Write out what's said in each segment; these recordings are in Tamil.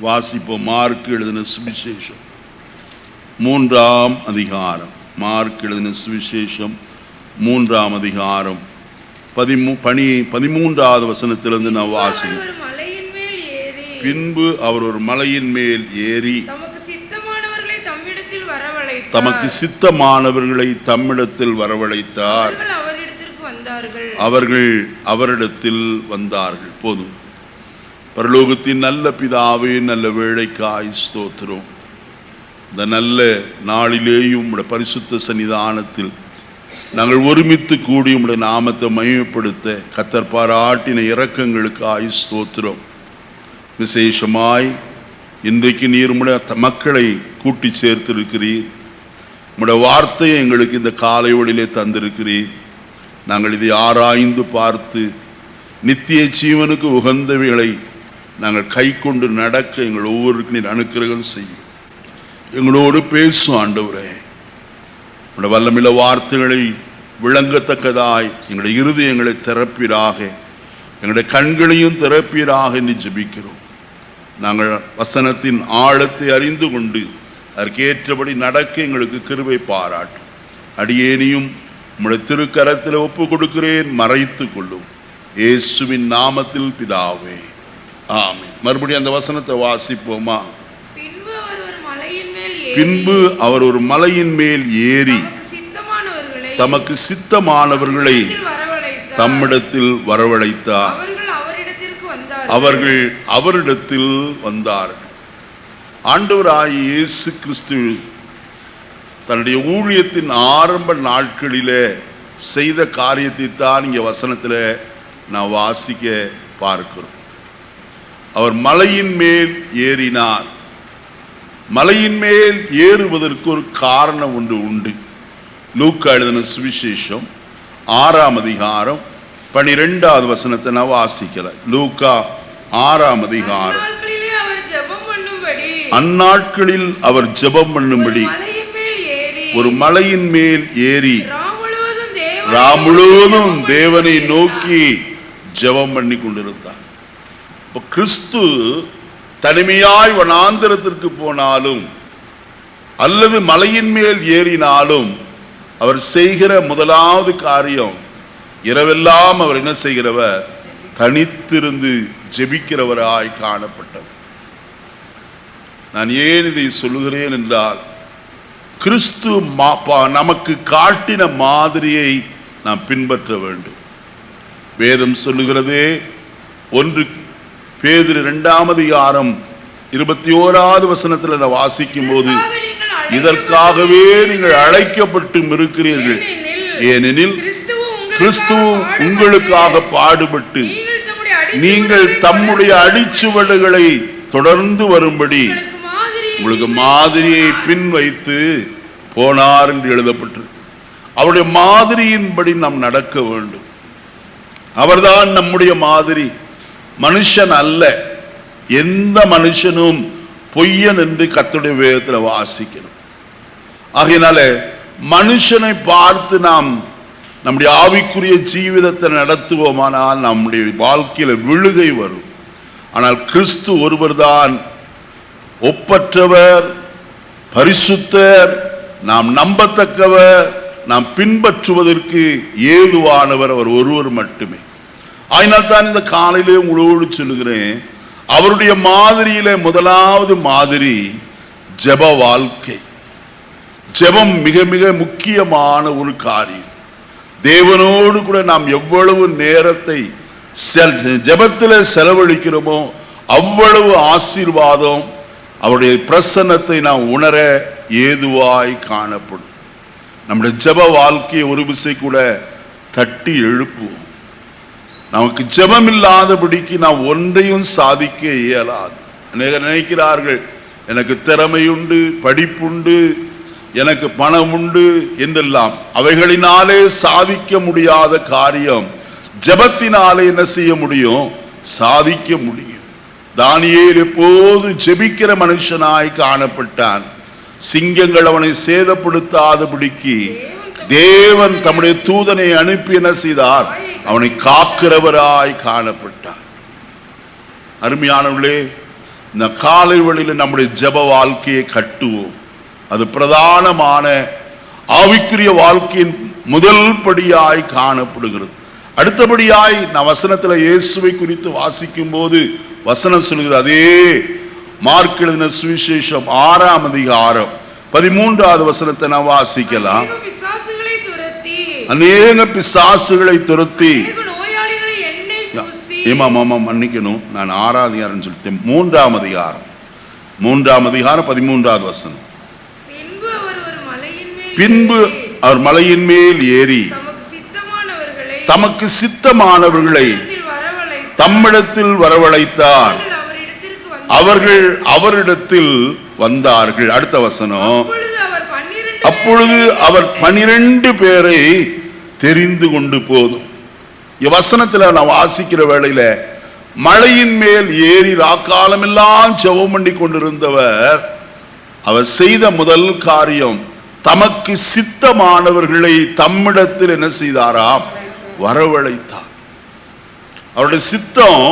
வாசிப்போம். மார்க் எழுதின சுவிசேஷம் 3ஆம் அதிகாரம். மார்க் எழுதின சுவிசேஷம் 3ஆம் அதிகாரம் 13வது வசனத்திலிருந்து நான் வாசிக்கிறேன். பின்பு அவர் ஒரு மலையின் மேல் ஏறி தமக்கு சித்தமானவர்களை தம்மிடத்தில் வரவழைத்தார். அவர்கள் அவரிடத்தில் வந்தார்கள். போதும். பரலோகத்தின் நல்ல பிதாவே, நல்ல வேளைக்காய் ஸ்தோத்திரம். இந்த நல்ல நாளிலேயும் உம்முடைய பரிசுத்த சன்னிதானத்தில் நாங்கள் ஒருமித்து கூடி உம்முடைய நாமத்தை மகிமைப்படுத்த கர்த்தர் பாராட்டின இரக்கங்களுக்காய் ஸ்தோத்திரம். விசேஷமாய் இன்றைக்கு நீர் உம்முடைய மக்களை கூட்டி சேர்த்திருக்கிறீர். உம்முடைய வார்த்தையை எங்களுக்கு இந்த காலை வேளையிலே தந்திருக்கிறீர். நாங்கள் இதை ஆராய்ந்து பார்த்து நித்திய ஜீவனுக்கு உகந்தவைகளை நாங்கள் கை கொண்டு நடக்க எங்கள் ஒவ்வொருக்கும் நீர் அனுக்கிரகம் செய்யும். எங்களோடு பேசும் ஆண்டவரே. உம்முடைய வல்லமையுள்ள வார்த்தைகளை விளங்கத்தக்கதாய் எங்களுடைய இருதயங்களை திறப்பீராக, எங்களுடைய கண்களையும் திறப்பீராக என்று ஜெபிக்கிறோம். நாங்கள் வசனத்தின் ஆழத்தை அறிந்து கொண்டு அதற்கேற்றபடி நடக்க எங்களுக்கு கிருபை பாராட்டும். அடியேனையும் உம்முடைய திருக்கரத்தில் ஒப்பு கொடுக்கிறேன், மறைத்து கொள்ளும். இயேசுவின் நாமத்தில் பிதாவே, ஆமென். மறுபடியும் அந்த வசனத்தை வாசிப்போமா? பின்பு அவர் ஒரு மலையின் மேல் ஏறி தமக்கு சித்தமானவர்களை தம்மிடத்தில் வரவழைத்தார். அவர்கள் அவரிடத்தில் வந்தார்கள். ஆண்டவராகிய இயேசு கிறிஸ்து தன்னுடைய ஊழியத்தின் ஆரம்ப நாட்களிலே செய்த காரியத்தை தான் இங்கே வசனத்தில் நான் வாசிக்க பார்க்கிறோம். அவர் மலையின் மேல் ஏறினார். மலையின் மேல் ஏறுவதற்கு ஒரு காரணம் ஒன்று உண்டு. லூக்கா எழுதின சுவிசேஷம் 6ஆம் அதிகாரம் 12வது வசனத்தை நான் வாசிக்கல. லூக்கா 6ஆம் அதிகாரம். அந்நாட்களில் அவர் ஜெபம் பண்ணும்படி ஒரு மலையின் மேல் ஏறி ராம் முழுவதும் தேவனை நோக்கி ஜெபம் பண்ணி கொண்டிருந்தார். இப்போ கிறிஸ்து தனிமையாய் வனாந்திரத்திற்கு போனாலும் அல்லது மலையின் மேல் ஏறினாலும் அவர் செய்கிற முதலாவது காரியம், இரவெல்லாம் அவர் என்ன செய்கிறவர்? தனித்திருந்து ஜெபிக்கிறவராய் காணப்பட்டவர். நான் ஏன் இதை சொல்லுகிறேன் என்றால், கிறிஸ்து நமக்கு காட்டின மாதிரியை நாம் பின்பற்ற வேண்டும். வேதம் சொல்லுகிறதே, 1 பேதுரு 2ஆம் அதிகாரம் 21வது வசனத்தில் நான் வாசிக்கும் போது, இதற்காகவே நீங்கள் அழைக்கப்பட்டு இருக்கிறீர்கள், ஏனெனில் கிறிஸ்து உங்களுக்காக பாடுபட்டு நீங்கள் தம்முடைய அடிச்சுவடுகளை தொடர்ந்து வரும்படி உங்களுக்கு மாதிரியை பின் வைத்து போனார் என்று எழுதப்பட்டிருக்கு. அவருடைய மாதிரியின்படி நாம் நடக்க வேண்டும். அவர்தான் நம்முடைய மாதிரி, மனுஷன் அல்ல. எந்த மனுஷனும் பொய்யன் என்று கர்த்தருடைய வேதத்தில் வாசிக்கணும். ஆகையினால மனுஷனை பார்த்து நாம் நம்முடைய ஆவிக்குரிய ஜீவிதத்தை நடத்துவோமானால் நம்முடைய வாழ்க்கையில விழுகை வரும். ஆனால் கிறிஸ்து ஒருவர் தான் ஒப்பற்றவர், பரிசுத்தர், நாம் நம்பத்தக்கவர், நாம் பின்பற்றுவதற்கு ஏதுவானவர் அவர் ஒருவர் மட்டுமே. அதனால் தான் இந்த காலையிலே உங்களோடு சொல்லுகிறேன், அவருடைய மாதிரியில முதலாவது மாதிரி ஜெப வாழ்க்கை. ஜெபம் மிக மிக முக்கியமான ஒரு காரியம். தேவனோடு கூட நாம் எவ்வளவு நேரத்தை ஜெபத்தில் செலவழிக்கிறோமோ அவ்வளவு ஆசீர்வாதம், அவருடைய பிரசன்னத்தை நாம் உணர ஏதுவாய் காணப்படும். நம்முடைய ஜெப வாழ்க்கையை ஒரு விசை கூட தட்டி எழுப்புவோம். நமக்கு ஜெபம் இல்லாதபடிக்கு நாம் ஒன்றையும் சாதிக்க இயலாது. அநேகர் நினைக்கிறார்கள், எனக்கு திறமையுண்டு, படிப்புண்டு, எனக்கு பணம் உண்டு என்றெல்லாம். அவைகளினாலே சாதிக்க முடியாத காரியம் ஜெபத்தினாலே என்ன செய்ய முடியும்? சாதிக்க முடியும். தானியேல் எப்போது ஜெபிக்கிற மனுஷனாய் காணப்பட்டான். சிங்கங்கள் அவனை சேதப்படுத்தாதபடிக்கு தேவன் தம்முடைய தூதனை அனுப்பி என்ன செய்தார்? அவனை காக்கிறவராய் காணப்பட்டார். அருமையானவர்களே, இந்த காலை வேளையில் நம்முடைய ஜெப வாழ்க்கையை கட்டுவோம். அது பிரதானமான ஆவிக்குரிய வாழ்க்கையின் முதல் படியாய் காணப்படுகிறது. அடுத்தபடியாய் நான் வசனத்துல இயேசுவை குறித்து வாசிக்கும் போது வசனம் சொல்கிறது, அதே மார்க் எழுதின சுவிசேஷம் 6ஆம் அதிகாரம் 13வது வசனத்தை நான் வாசிக்கலாம். அநேக பிசாசுகளை துரத்தி, மன்னிக்கணும், நான் 6ஆம் அதிகாரம் சொல்லிட்டேன், 3ஆம் அதிகாரம் 13வது வசனம். பின்பு அவர் மலையின் மேல் ஏறி தமக்கு சித்தமானவர்களை தம்மிடத்தில் வரவழைத்தார். அவர்கள் அவரிடத்தில் வந்தார்கள். அடுத்த வசனம், அப்பொழுது அவர் 12 பேரை தெரிந்து கொண்டு போதும். வசனத்துல நான் வாசிக்கிற வேளையில மலையின் மேல் ஏறி ராக்காலம் எல்லாம் ஜெபம் பண்ணி கொண்டிருந்தவர், அவர் செய்த முதல் காரியம் தமக்கு சித்தமானவர்களை தம்மிடத்தில் என்ன செய்தாராம்? வரவழைத்தார். அவருடைய சித்தம்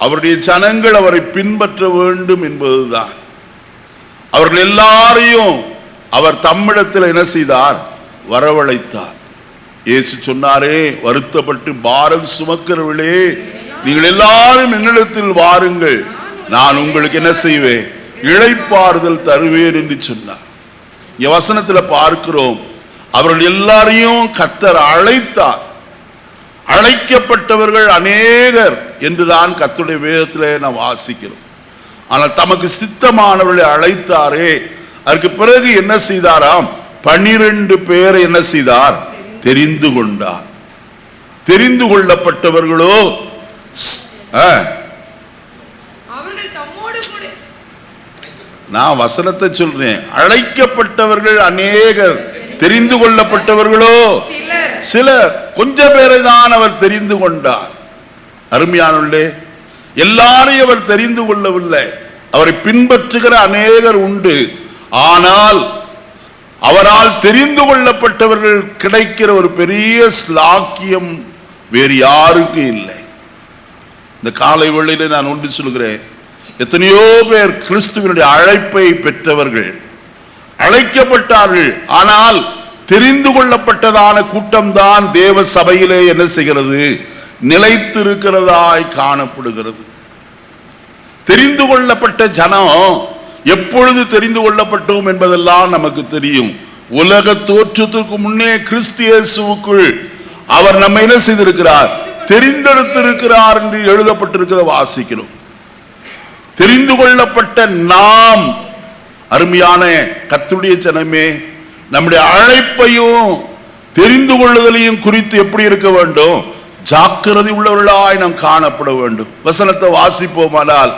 அவருடைய ஜனங்கள் அவரை பின்பற்ற வேண்டும் என்பதுதான். அவர்கள் எல்லாரையும் அவர் தம்மிடத்தில் என்ன செய்தார்? வரவழைத்தார். இயேசு சொன்னாரே, வருத்தப்பட்டு பாரம் சுமக்கிறவர்களே, நீங்கள் எல்லாரும் என்னிடத்தில் வாருங்கள், நான் உங்களுக்கு என்ன செய்வேன்? இளைப்பாறுதல் தருவேன் என்று சொன்னார். இங்க வசனத்துல பார்க்கிறோம், அவர்கள் எல்லாரையும் கர்த்தர் அழைத்தார். அழைக்கப்பட்டவர்கள் அநேகர் என்றுதான் கர்த்தருடைய வேதத்திலே நாம் வாசிக்கிறோம். ஆனால் தமக்கு சித்தமானவர்களை அழைத்தாரே, அதற்கு பிறகு என்ன செய்தாராம்? 12 பேரை என்ன செய்தார்? தெரிந்து கொண்டார். தெரிந்து கொள்ளப்பட்டவர்களோ நான் வசனத்தை சொல்றேன், அழைக்கப்பட்டவர்கள் அநேகர், தெரிந்து கொள்ளப்பட்டவர்களோ சிலர். கொஞ்சம் பேரை தான் அவர் தெரிந்து கொண்டார். அருமையானவர்களே, எல்லாரையும் அவர் தெரிந்து கொள்ளவில்லை. அவரை பின்பற்றுகிற அநேகர் உண்டு. ஆனால் அவரால் தெரிந்து கொள்ளப்பட்டவர்கள் கிடைக்கிற ஒரு பெரிய ஸ்லாக்கியம் வேறு யாருக்கும் இல்லை. இந்த காலை வேளையில நான் ஒன்று சொல்கிறேன், எத்தனையோ பேர் கிறிஸ்துவினுடைய அழைப்பை பெற்றவர்கள், அழைக்கப்பட்டார்கள். ஆனால் தெரிந்து கொள்ளப்பட்டதான கூட்டம் தான் தேவ சபையிலே என்ன செய்கிறது? நிலைத்திருக்கிறதாய் காணப்படுகிறது. தெரிந்து கொள்ளப்பட்ட ஜனம் எப்பொழுது தெரிந்து கொள்ளப்பட்டோம் என்பதெல்லாம் நமக்கு தெரியும். உலக தோற்றத்துக்கு முன்னே கிறிஸ்து இயேசுவுக்குள் அவர் நம்மை என்ன செய்திருக்கிறார்? தெரிந்தெடுத்திருக்கிறார் என்று எழுதப்பட்டிருக்கிற வாசிக்கிறோம். தெரிந்து கொள்ளப்பட்ட நாம், அருமையான கர்த்தருடைய ஜனமே, நம்முடைய அழைப்பையும் தெரிந்து கொள்ளுதலையும் குறித்து எப்படி இருக்க வேண்டும்? ஜாக்கிரதை உள்ளவர்களாய் நாம் காணப்பட வேண்டும். வசனத்தை வாசிப்போமானால்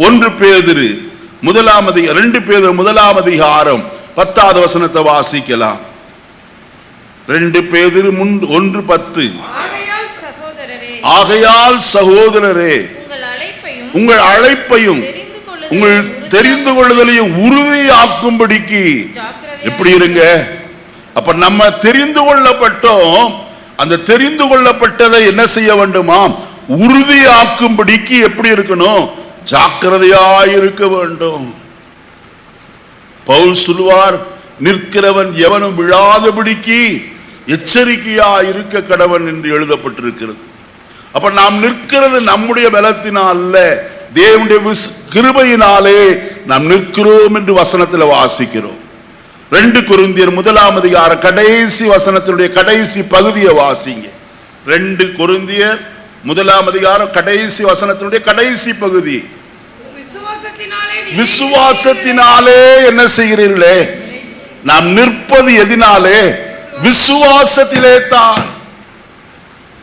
1 பேதுரு 2 பேதுரு 1ஆம் அதிகாரம் 10வது வசனத்தை வாசிக்கலாம். 2 பேதுரு 1:10. ஆகையால் சகோதரரே, உங்கள் அழைப்பையும் உங்கள் தெரிந்து கொள்ளுதலையும் உறுதியாக்கும்படிக்கு எப்படி இருங்க. அப்ப நம்ம தெரிந்து கொள்ளப்பட்டோம், அந்த தெரிந்து கொள்ளப்பட்டதை என்ன செய்ய வேண்டுமாம்? உறுதியாக்கும்படிக்கு எப்படி இருக்கணும்? ஜாக்கிரதையாய் இருக்க வேண்டும். பவுல் சொல்வார், நிற்கிறவன் எவனும் விழாதபடிக்கு எச்சரிக்கையாய் இருக்க கடவன் என்று எழுதப்பட்டிருக்கிறது. அப்ப நாம் நிற்கிறது நம்முடைய பலத்தினால் அல்ல, தேவனுடைய கிருபையினாலே நாம் நிற்கிறோம் என்று வசனத்தில் வாசிக்கிறோம். 2 கொரிந்தியர் 1ஆம் அதிகாரம் கடைசி வசனத்தினுடைய கடைசி பகுதியை வாசிங்க. 2 கொரிந்தியர் 1ஆம் அதிகாரம் கடைசி வசனத்தினுடைய கடைசி பகுதி. விசுவாசத்தினாலே என்ன செய்கிறீர்களே? நாம் நிற்பது எதினாலே? விசுவாசத்திலே தான்.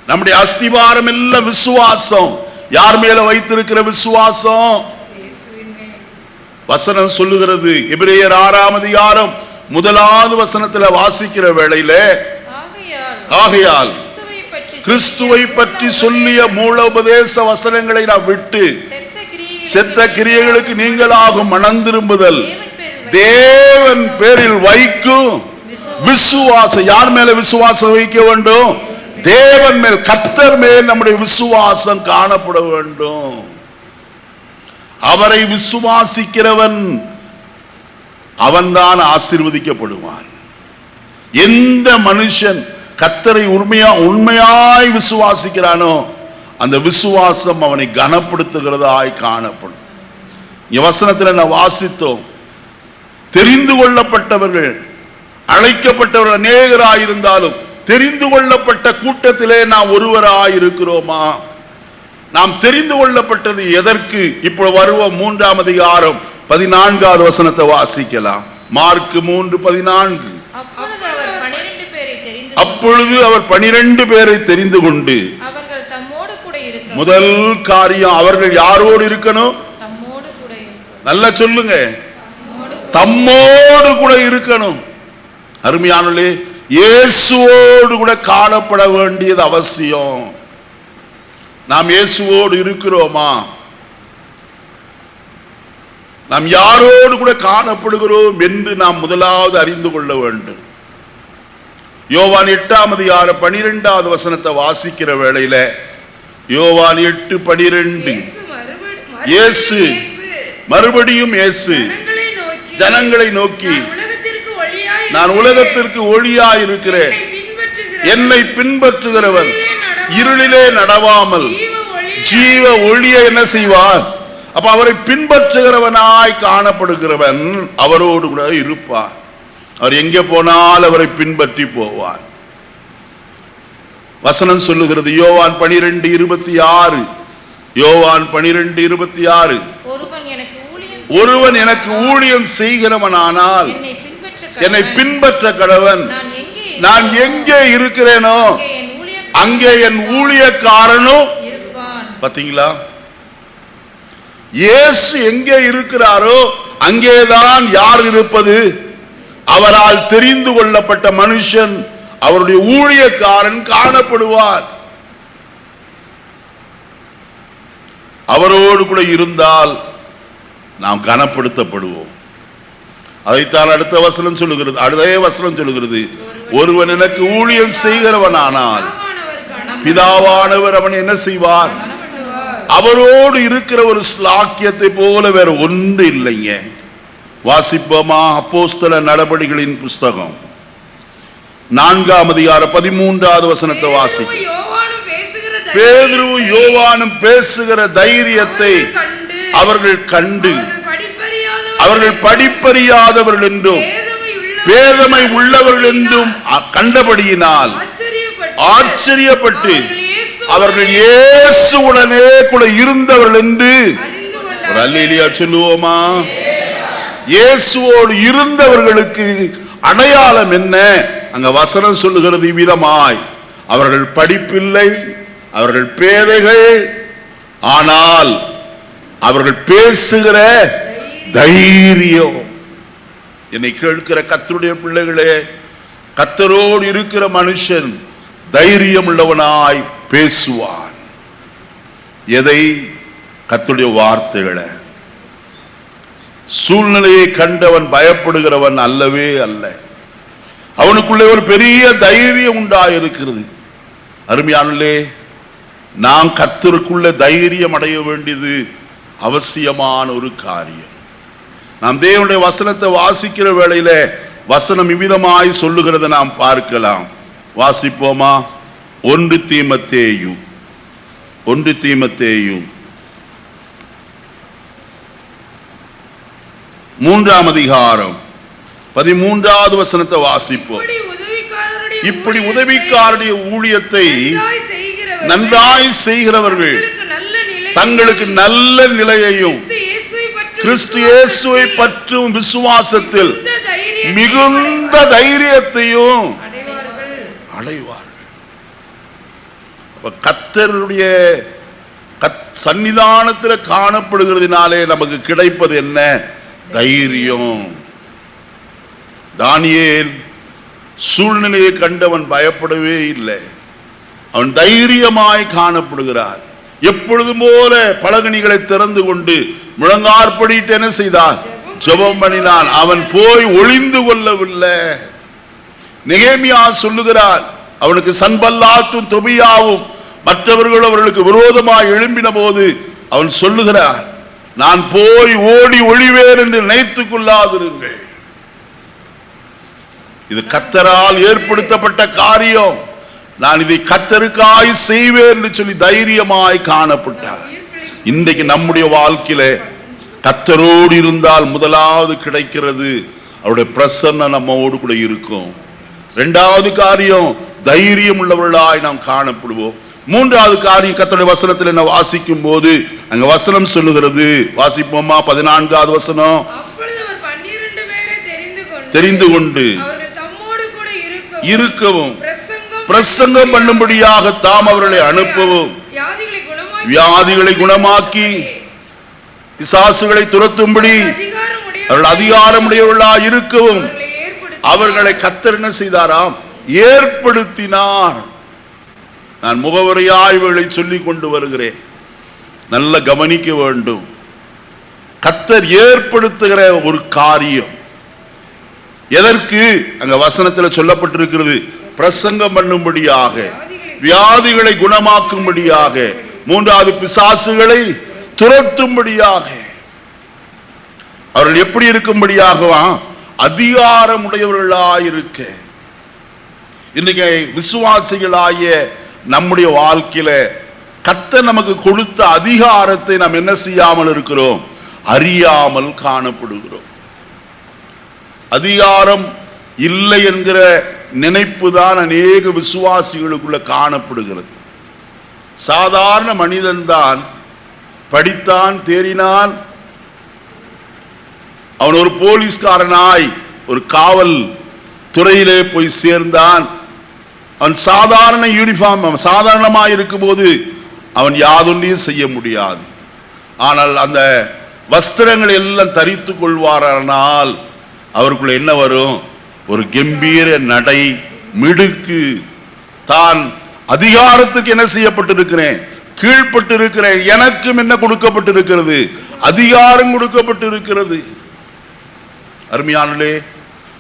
நம்முடைய அஸ்திவாரம் எல்லாம் விசுவாசம். யார் மேல வைத்திருக்கிற விசுவாசம்? வசனம் சொல்லுகிறது, எபிரேயர் 6ஆம் அதிகாரம் 1வது வசனத்துல வாசிக்கிற வேளையில, ஆகையால் கிறிஸ்துவை பற்றி சொல்லிய மூல உபதேச வசனங்களை நான் விட்டு செத்த கிரியைகளுக்கு நீங்களாகும் மனம் திரும்புதல் தேவன் பேரில் வைக்கும் விசுவாசம். யார் மேல விசுவாசம் வைக்க வேண்டும்? தேவன் மேல், கர்த்தர் மேல் நம்முடைய விசுவாசம் காணப்பட வேண்டும். அவரை விசுவாசிக்கிறவன் அவன்தான் ஆசீர்வதிக்கப்படுவான். எந்த மனுஷன் கர்த்தரை உண்மையாய் விசுவாசிக்கிறானோ அந்த விசுவாசம் அவனை கனப்படுத்துகிறதாய் காணப்படும். வசனத்தில் நான் வாசித்தோம், தெரிந்து கொள்ளப்பட்டவர்கள், அழைக்கப்பட்டவர்கள் அநேகராயிருந்தாலும் தெரிந்து கொள்ளப்பட்ட கூட்டத்திலே நாம் ஒருவராயிருக்கிறோமா? நாம் தெரிந்து கொள்ளப்பட்டது எதற்கு? இப்போ வருவோம் 3ஆம் அதிகாரம் 14வது வசனத்தை வாசிக்கலாம். மார்க் 3:14. அப்பொழுது அவர் 12 பேரை தெரிந்து கொண்டு, முதல் காரியம் அவர்கள் யாரோடு இருக்கணும்? நல்லா சொல்லுங்க, தம்மோடு கூட இருக்கணும். அருமையானே, இயேசுவோடு கூட காணப்பட வேண்டியது அவசியம். நாம் இயேசுவோடு இருக்கிறோமா? நாம் யாரோடு கூட காணப்படுகிறோம் என்று நாம் முதலாவது அறிந்து கொள்ள வேண்டும். யோவான் 8ஆம் அதிகாரம் 12வது வசனத்தை வாசிக்கிற வேளையில, யோவான் 8:12, இயேசு மறுபடியும் ஜனங்களை நோக்கி, நான் உலகத்திற்கு ஒளியாய் இருக்கிறேன், என்னை பின்பற்றுகிறவன் இருளிலே நடவாமல் ஜீவ ஒளியை என்ன செய்வார்? அப்ப அவரை பின்பற்றுகிறவனாய் காணப்படுகிறவன் அவரோடு கூட இருப்பார். அவர் எங்கே போனால் அவரை பின்பற்றி போவார். வசனம் சொல்லுகிறது, யோவான் 12:26, யோவான் 12:26, ஒருவன் எனக்கு ஊழியம் செய்கிறவனானால் என்னை பின்பற்ற கடவன். நான் எங்கே இருக்கிறேனோ அங்கே என் ஊழியக்காரனும். பாத்தீங்களா, இயேசு எங்கே இருக்கிறாரோ அங்கேதான் யார் இருப்பது? அவரால் தெரிந்து கொள்ளப்பட்ட மனுஷன், அவருடைய ஊழியக்காரன் காணப்படுவார். அவரோடு கூட இருந்தால் நாம் கனப்படுத்தப்படுவோம். அதைத்தான் அடுத்த வசனம் சொல்லுகிறது, அதே வசனம் சொல்லுகிறது, ஒருவன் எனக்கு ஊழியம் செய்கிறவனானால் பிதாவானவர் அவன் என்ன செய்வார்? அவரோடு இருக்கிற ஒரு ஸ்லாக்கியத்தை போல வேற ஒன்று இல்லைங்க. வாசிப்போமா? அப்போஸ்தல நடபடிகளின் புஸ்தகம் 4ஆம் அதிகாரம் 13வது வசனத்தை வாசிப்போம். பேதுருவும் யோவானும் பேசுகிற தைரியத்தை அவர்கள் கண்டு, அவர்கள் படிப்பறியாதவர்கள் என்றும் பேதமை உள்ளவர்கள் என்றும் கண்டபடியினால் ஆச்சரியப்பட்டு அவர்கள் இயேசுவுடனே கூட இருந்தவர்கள் என்று ஒரு அல்லேலூயா சொல்லுவோமா? இயேசுவோடு இருந்தவர்களுக்கு அடையாளம் என்ன? அங்க வசனம் சொல்லுகிறது விதமாய், அவர்கள் படிப்பில்லை, அவர்கள் பேதைகள், ஆனால் அவர்கள் பேசுகிற தைரியம். என்னை கேட்கிற கர்த்தருடைய பிள்ளைகளே, கர்த்தரோடு இருக்கிற மனுஷன் தைரியம் உள்ளவனாய் பேசுவான். எதை? கர்த்தருடைய வார்த்தைகளை. சூழ்நிலையை கண்டவன் பயப்படுகிறவன் அல்லவே அல்ல. அவனுக்குள்ளே ஒரு பெரிய தைரியம் உண்டாயிருக்கிறது. அருமையானே, நாம் கர்த்தருக்குள்ள தைரியம் அடைய வேண்டியது அவசியமான ஒரு காரியம். நாம் தேவனுடைய வசனத்தை வாசிக்கிற வேளையில வசனம் இவ்விதமாய் சொல்லுகிறத நாம் பார்க்கலாம். வாசிப்போமா? 1 தீமோத்தேயு 3ஆம் அதிகாரம் 13வது வசனத்தை வாசிப்போம். இப்படி உதவிக்காரருடைய ஊழியத்தை நன்றாய் செய்கிறவர்கள் தங்களுக்கு நல்ல நிலையையும் கிறிஸ்து இயேசுவை பற்றும் விசுவாசத்தில் மிகுந்த தைரியத்தையும் அடைவார்கள். கர்த்தருடைய சன்னிதானத்தில் காணப்படுகிறதுனாலே நமக்கு கிடைப்பது என்ன? தைரியம். தானியேல் சூழ்நிலையை கண்டவன் பயப்படவே இல்லை. அவன் தைரியமாய் காணப்படுகிறார். எப்பொழுதும் போல பலகணிகளை திறந்து கொண்டு முழங்காற்படிட்டு என்ன செய்தான்? ஜெபம் பண்ணினான். அவன் போய் ஒளிந்து கொள்ளவில்லை. நெகேமியா சொல்லுகிறார், அவனுக்கு சன்பல்லாத்தும் தொபியாவும் மற்றவர்கள் அவர்களுக்கு விரோதமாக எழும்பின போது அவன் சொல்லுகிறார், நான் போய் ஓடி ஒளிவேன் என்று நினைத்துக் கொள்ளாதிருங்கள். இது கர்த்தரால் ஏற்படுத்தப்பட்ட காரியம். நான் இதை கர்த்தருக்காய் செய்வேன் என்று சொல்லி தைரியமாய் காணப்பட்டார். இன்றைக்கு நம்முடைய வாழ்க்கையில கர்த்தரோடு இருந்தால் முதலாவது கிடைக்கிறது அவருடைய பிரசன்னம் நம்மோடு கூட இருக்கும். இரண்டாவது காரியம் தைரியம் உள்ளவர்களாய் நாம் காணப்படுவோம். மூன்றாவது காரியம் கர்த்தருடைய வசனத்தில் என்ன வாசிக்கும் போது அங்க வசனம் சொல்லுகிறது, வாசிப்போமா? 14வது வசனம். தெரிந்து கொண்டு இருக்கவும் பிரசங்கம் பண்ணும்படியாக தாம் அவர்களை அனுப்பவும் வியாதிகளை குணமாக்கி பிசாசுகளை துரத்தும்படி அவர்கள் அதிகாரமுடையவர்களாய் இருக்கவும் அவர்களை கர்த்தர் என்ன செய்தாராம்? ஏற்படுத்தினார். நான் முகவரியாய் இவர்களை சொல்லிக் கொண்டு வருகிறேன். நல்ல கவனிக்க வேண்டும். கர்த்தர் ஏற்படுத்துகிற ஒரு காரியம் எதற்கு? அங்க வசனத்தில் சொல்லப்பட்டிருக்கிறது, பிரசங்கம் பண்ணும்படியாக, வியாதிகளை குணமாக்கும்படியாக, மூன்றாவது பிசாசுகளை துரத்தும்படியாக. அவர்கள் எப்படி இருக்கும்படியாகவா? அதிகாரமுடையவர்களாயிருக்க. இன்னைக்கு விசுவாசிகளாகிய நம்முடைய வாழ்க்கையில கர்த்தர் நமக்கு கொடுத்த அதிகாரத்தை நாம் என்ன செய்யாமல் இருக்கிறோம்? அறியாமல் காணப்படுகிறோம். அதிகாரம் இல்லை என்கிற நினைப்பு தான் அநேக விசுவாசிகளுக்குள்ள காணப்படுகிறது. சாதாரண மனிதன்தான் படித்தான், தேறினான், அவன் ஒரு போலீஸ்காரனாய் ஒரு காவல் துறையிலே போய் சேர்ந்தான். அவன் சாதாரண யூனிஃபார்ம் சாதாரணமாக இருக்கும்போது அவன் யாதொன்றையும் செய்ய முடியாது. ஆனால் அந்த வஸ்திரங்களை எல்லாம் தரித்து கொள்வாரானால் அவருக்குள்ள என்ன வரும்? ஒரு கம்பீர நடை, மிடுக்கு. தான் அதிகாரத்துக்கு என்ன செய்யப்பட்டிருக்கிறேன்? கீழ்பட்டிருக்கிறேன். எனக்கும் என்ன கொடுக்கப்பட்டிருக்கிறது? அதிகாரம் கொடுக்கப்பட்டிருக்கிறது. அருமையானே,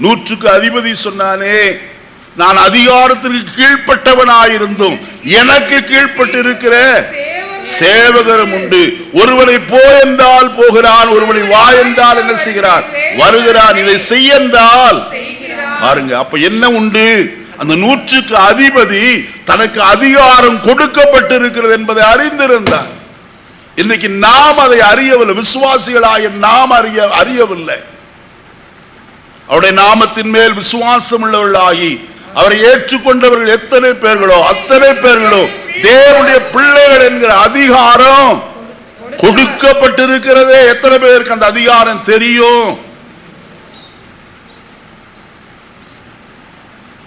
100க்கு அதிபதி சொன்னானே, நான் அதிகாரத்திற்கு கீழ்பட்டவனாயிருந்தும் எனக்கு கீழ்பட்டிருக்கிற சேவகரும் உண்டு. ஒருவனை போ என்றால் போகிறான், ஒருவனை வா என்றால் என்ன செய்கிறான்? வருகிறான். இதை செய்ய என்றால் பாருங்க. அப்ப என்ன உண்டு? அந்த 100க்கு அதிபதி தனக்கு அதிகாரம் கொடுக்கப்பட்டிருக்கிறது என்பதை அறிந்திருந்தார். இன்னைக்கு நாம் அதை அறியவில்லை. விசுவாசிகளாக நாம் அறியவில்லை. அவருடைய நாமத்தின் மேல் விசுவாசம் உள்ளவர்களாகி அவரை ஏற்றுக்கொண்டவர்கள் எத்தனை பேர்களோ அத்தனை பேர்களோ தேவனுடைய பிள்ளைகள் என்கிற அதிகாரம் கொடுக்கப்பட்டிருக்கிறதே. எத்தனை பேருக்கு அந்த அதிகாரம் தெரியும்?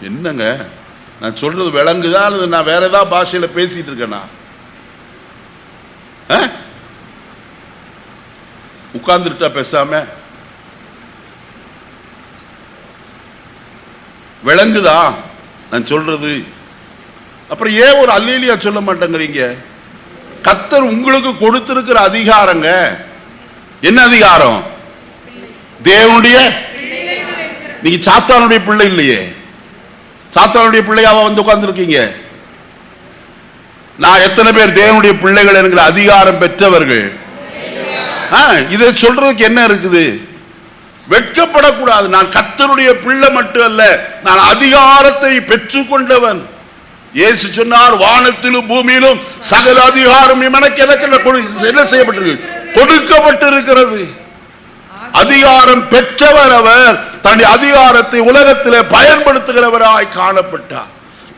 என்னங்க நான் சொல்றது விளங்குதா அல்லது நான் வேற ஏதாவது பாஷையில பேசிட்டு இருக்கேனா? உட்கார்ந்துட்டா பேசாம விளங்குதா நான் சொல்றது? அப்புறம் ஏன் ஒரு அல்லேலியா சொல்ல மாட்டேங்கிறீங்க? கர்த்தர் உங்களுக்கு கொடுத்திருக்கிற அதிகாரங்க. என்ன அதிகாரம்? தேவனுடைய. நீங்க சாத்தானுடைய பிள்ளை இல்லையே. சாத்தானுடைய பிள்ளையாவா வந்து உட்கார்ந்துருக்கீங்க? நான் எத்தனை பேர் தேவனுடைய பிள்ளைகள் என்கிற அதிகாரம் பெற்றவர்கள்? இதை சொல்றதுக்கு என்ன இருக்குது? வெட்கப்படக்கூடாது. நான் கர்த்தருடைய பிள்ளை மட்டும் அல்ல, நான் அதிகாரத்தை பெற்றுக்கொண்டவன். இயேசு சொன்னார், வானத்திலும் பூமியிலும் சகல அதிகாரம் எனக்கு என்ன செய்யப்பட்டிருக்கு? கொடுக்கப்பட்டிருக்கிறது. அதிகாரம் பெற்றவர் அவர். தன்னுடைய அதிகாரத்தை உலகத்திலே பயன்படுத்துகிறவராய் காணப்பட்டார்.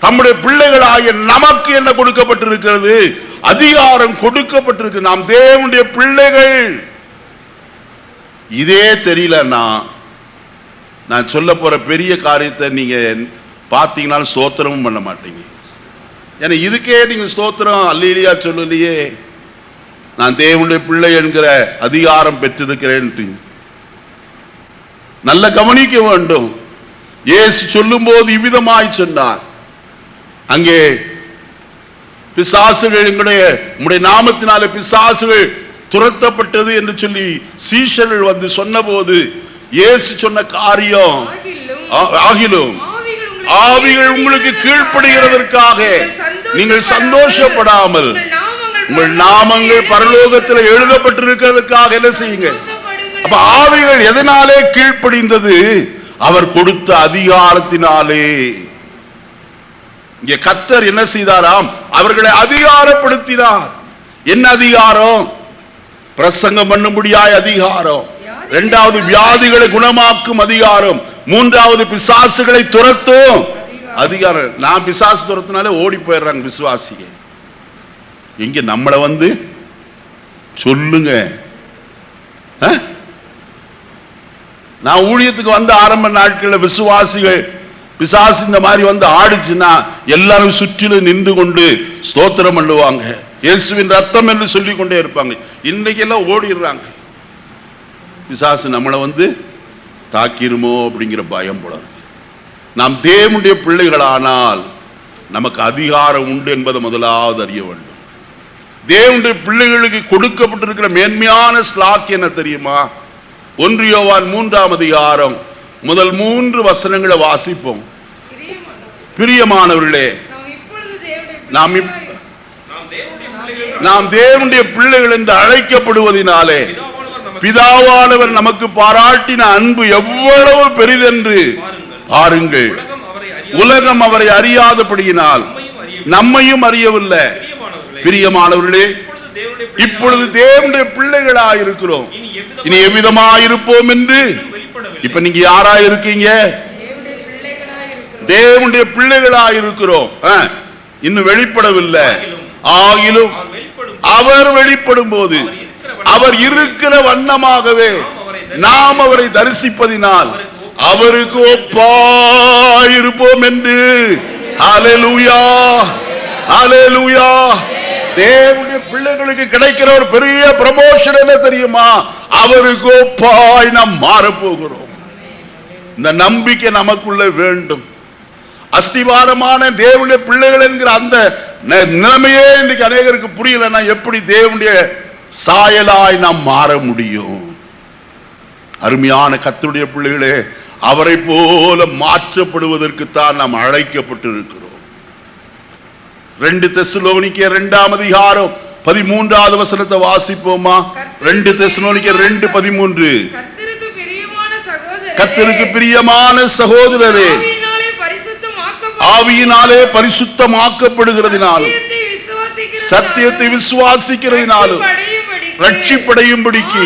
தம்முடைய பிள்ளைகளாகிய நமக்கு என்ன கொடுக்கப்பட்டிருக்கிறது? அதிகாரம் கொடுக்கப்பட்டிருக்கு. நாம் தேவனுடைய பிள்ளைகள். இதே தெரியலன்னா நான் சொல்ல போற பெரிய காரியத்தை நீங்க பார்த்தீங்கன்னாலும் ஸ்தோத்திரமும் பண்ண மாட்டீங்க. ஏன்னா இதுக்கே நீங்க ஸ்தோத்திரம் அல்லேலியா சொல்லலையே. நான் தேவனுடைய பிள்ளை என்கிற அதிகாரம் பெற்றிருக்கிறேன். நல்ல கவனிக்க வேண்டும். இயேசு சொல்லும் போது இவ்விதமாய் சொன்னார். அங்கே பிசாசுகள் உம்முடைய நாமத்தினாலே பிசாசுகள் துரத்தப்பட்டது என்று சொல்லி சீஷர்கள் வந்து சொன்னபோது இயேசு சொன்ன காரியம், ஆகிலும் ஆவிகள் உங்களுக்கு கீழ்ப்படுகிறதற்காக நீங்கள் சந்தோஷப்படாமல் உங்கள் நாமங்கள் பரலோகத்தில் எழுதப்பட்டிருக்கிறதுக்காக என்ன செய்யுங்க. அப்ப ஆவிகள் எதனாலே கீழ்ப்படிந்தது? அவர் கொடுத்த அதிகாரத்தினாலே. இங்கே கர்த்தர் என்ன செய்தாராம்? அவர்களை அதிகாரப்படுத்தினார். என்ன அதிகாரம்? பிரசங்கம் பண்ணும்படியாய் அதிகாரம். இரண்டாவது வியாதிகளை குணமாக்கும் அதிகாரம். மூன்றாவது பிசாசுகளை துரத்தும் அதிகாரம். நான் பிசாசு துரத்தினாலே ஓடி போயிடுறாங்க விசுவாசிங்க. எங்க நம்மளை வந்து சொல்லுங்க. நான் ஊழியத்துக்கு வந்த ஆரம்ப நாட்களில் விசுவாசிகள் பிசாசு இந்த மாதிரி வந்து ஆடிச்சுன்னா எல்லாரும் சுற்றிலும் நின்று கொண்டு ஸ்தோத்திரம் பண்ணுவாங்க. இயேசுவின் ரத்தம் என்று சொல்லிக் கொண்டே இருப்பாங்க. இன்னைக்கு எல்லாம் ஓடிடுறாங்க. பிசாசு நம்மளை வந்து தாக்கிருமோ அப்படிங்கிற பயம் போல இருக்கு. நாம் தேவனுடைய பிள்ளைகளானால் நமக்கு அதிகாரம் உண்டு என்பதை முதலாவது அறிய வேண்டும். தேவனுடைய பிள்ளைகளுக்கு கொடுக்கப்பட்டிருக்கிற மேன்மையான ஸ்லாக் என்ன தெரியுமா? 1 யோவான் 3ஆம் அதிகாரம் முதல் 3 வசனங்களை வாசிப்போம். பிரியமானவர்களே, நாம் தேவனுடைய பிள்ளைகள் என்று அழைக்கப்படுவதனாலே பிதாவானவர் நமக்கு பாராட்டின அன்பு எவ்வளவு பெரிதென்று பாருங்கள். உலகம் அவரை அறியாதபடியினால் நம்மையும் அறியவில்லை. பிரியமானவர்களே, இப்பொழுது தேவனுடைய பிள்ளைகளாயிருக்கிறோம். இனி எவ்விதமாயிருப்போம் என்று இப்ப நீங்க யாராயிருக்கீங்க? தேவனுடைய பிள்ளைகளாயிருக்கிறோம். இன்னும் வெளிப்படவில்லை. ஆகிலும் அவர் வெளிப்படும் போது அவர் இருக்கிற வண்ணமாகவே நாம் அவரை தரிசிப்பதினால் அவருக்கு ஒப்பாயிருப்போம் என்று. ஹல்லேலூயா, ஹல்லேலூயா. தேவனுடைய பிள்ளைகளுக்கு கிடைக்கிற ஒரு பெரிய ப்ரமோஷன் என்ன தெரியுமா? அவருக்கு ஒப்பாய் நாம் மாறப்போகிறோம். இந்த நம்பிக்கை நமக்குள்ள வேண்டும். அஸ்திவாரமான தேவனுடைய பிள்ளைகள் என்கிற அந்த நிலைமையே இன்றைக்கு அநேகருக்கு புரியலன்னா எப்படி தேவனுடைய சாயலாய் நாம் மாற முடியும்? அருமையான கர்த்தருடைய பிள்ளைகளே, அவரை போல மாற்றப்படுவதற்கு தான் நாம் அழைக்கப்பட்டிருக்கிறோம். 2 தெசலோனிக்கேயர் 2ஆம் அதிகாரம் 13வது வசனத்தை வாசிப்போமா? 2 தெசலோனிக்கேயர் 2:13. கர்த்தருக்கு பிரியமான சகோதரரே, ஆவியினாலே பரிசுத்தமாக்கப்படுகிறதினாலும் சத்தியத்தை விசுவாசிக்கிறதினாலும் ரட்சிப்படையும்படிக்கு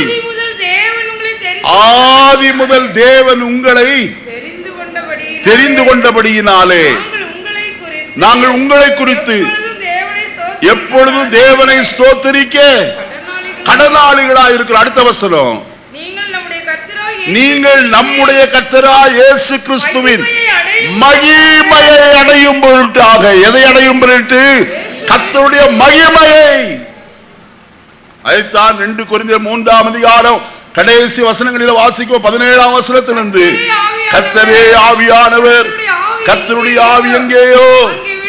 ஆதி முதல் தேவன் உங்களை தெரிந்து கொண்டபடியினாலே நாங்கள் உங்களை குறித்து எப்பொழுதும் தேவனை ஸ்தோத்திரிக்க கடனாளிகளாய் இருக்கிற. அடுத்த வசனம், நீங்கள் நம்முடைய கர்த்தராகிய இயேசு கிறிஸ்துவின் மகிமையை அடையும் பொருட்டாக. எதை அடையும் பொருட்டு? கர்த்தருடைய மகிமையை. அதைத்தான் 2 கொரிந்தியர் 3ஆம் அதிகாரம் கடைசி வசனங்களில் வாசிக்கும் 17ஆம் வசனத்திலிருந்து, கர்த்தரே ஆவியானவர், கர்த்தருடைய ஆவி எங்கேயோ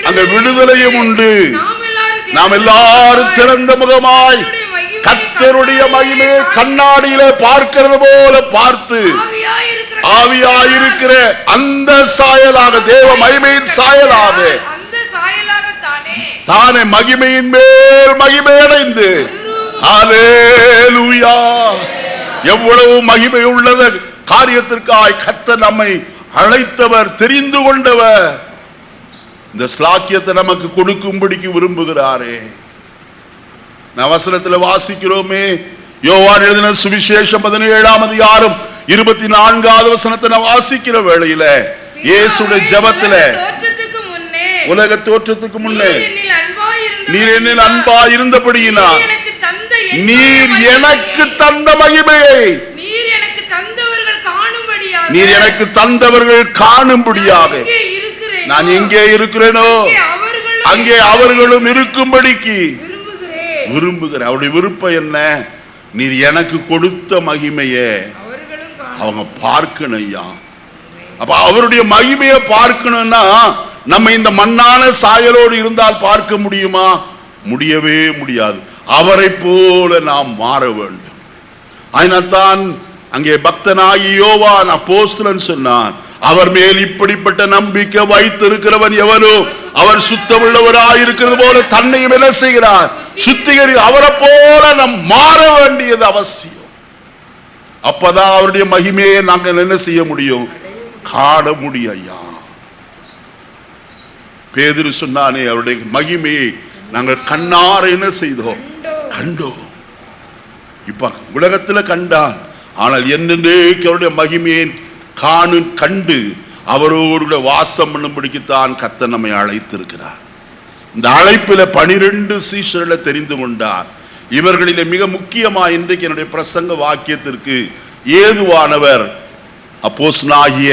அந்த விடுதலையும் உண்டு. நாம் எல்லாரும் திறந்த முகமாய் கர்த்தருடைய மகிமையை கண்ணாடியிலே பார்க்கிறது போல பார்த்து ஆவியாயிருக்கிற அந்த சாயலாக, தேவ மகிமையின் சாயலாக தானே மகிமையின் மேல் மகிமை அடைந்து, ஹல்லேலூயா, எவ்வளவு மகிமை உள்ளத காரியத்திற்காய் கர்த்தர் நம்மை அழைத்தவர், தெரிந்து கொண்டவர். இந்த ஸ்லாக்கியத்தை நமக்கு கொடுக்கும்படிக்கு விரும்புகிறாரே. நான் வசனத்தில் வாசிக்கிறோமே, யோவான் எழுதின சுவிசேஷம் 17ஆம் அதிகாரம் 24வது வசனத்தை நான் வாசிக்கிற வேளையில இயேசுடைய ஜெபத்திலே, உலக தோற்றத்துக்கு முன்னே நீர் என்னில் அன்பாய் இருந்தபடியினால் நீர் எனக்கு தந்த மகிமையை நீர் எனக்கு தந்தவர்கள் காணும்படியாக நான் எங்கே இருக்கிறேனோ அங்கே அவர்களும் இருக்கும்படிக்கு விரும்புகிறேன். அவருடைய விருப்பம் என்ன? நீர் எனக்கு கொடுத்த மகிமையை அவங்க பார்க்கணும் ஐயா. அப்ப அவருடைய மகிமையை பார்க்கணும்னா நம்ம இந்த மண்ணான சாயலோடு இருந்தால் பார்க்க முடியுமா? முடியவே முடியாது. அவரை போல நாம் மாற வேண்டும். அதனால்தான் அங்கே பக்தனாகி யோவான் அப்போஸ்தலன் சொன்னான், அவர் மேல் இப்படிப்பட்ட நம்பிக்கை வைத்திருக்கிறவன் எவனோ அவர் சுத்தமுள்ளவராயிருக்கிறது போல தன்னையும் என்ன செய்கிறார், சுத்திகரி. அவரை போல நாம் மாற வேண்டியது அவசியம். அப்பதான் அவருடைய மகிமையை நாங்கள் என்ன செய்ய முடியும், காண முடியும். ஐயா பேதுரு சொன்னானே, அவருடைய மகிமையை நாங்கள் கண்ணார என்ன செய்தோம், கண்டோம். இப்ப உலகத்துல கண்டான், ஆனால் என்னென்றைக்கு அவருடைய மகிமையை கண்டு அவரோடு வாசம் பண்ணும்படிக்குத்தான் கர்த்தர் நம்மை அழைத்திருக்கிறார். இந்த அழைப்பில 12 சீஷர்களை தெரிந்து கொண்டார். இவர்களிலே மிக முக்கியமா இன்றைக்கு என்னுடைய பிரசங்க வாக்கியத்திற்கு ஏதுவானவர் அப்போஸ்தலனாகிய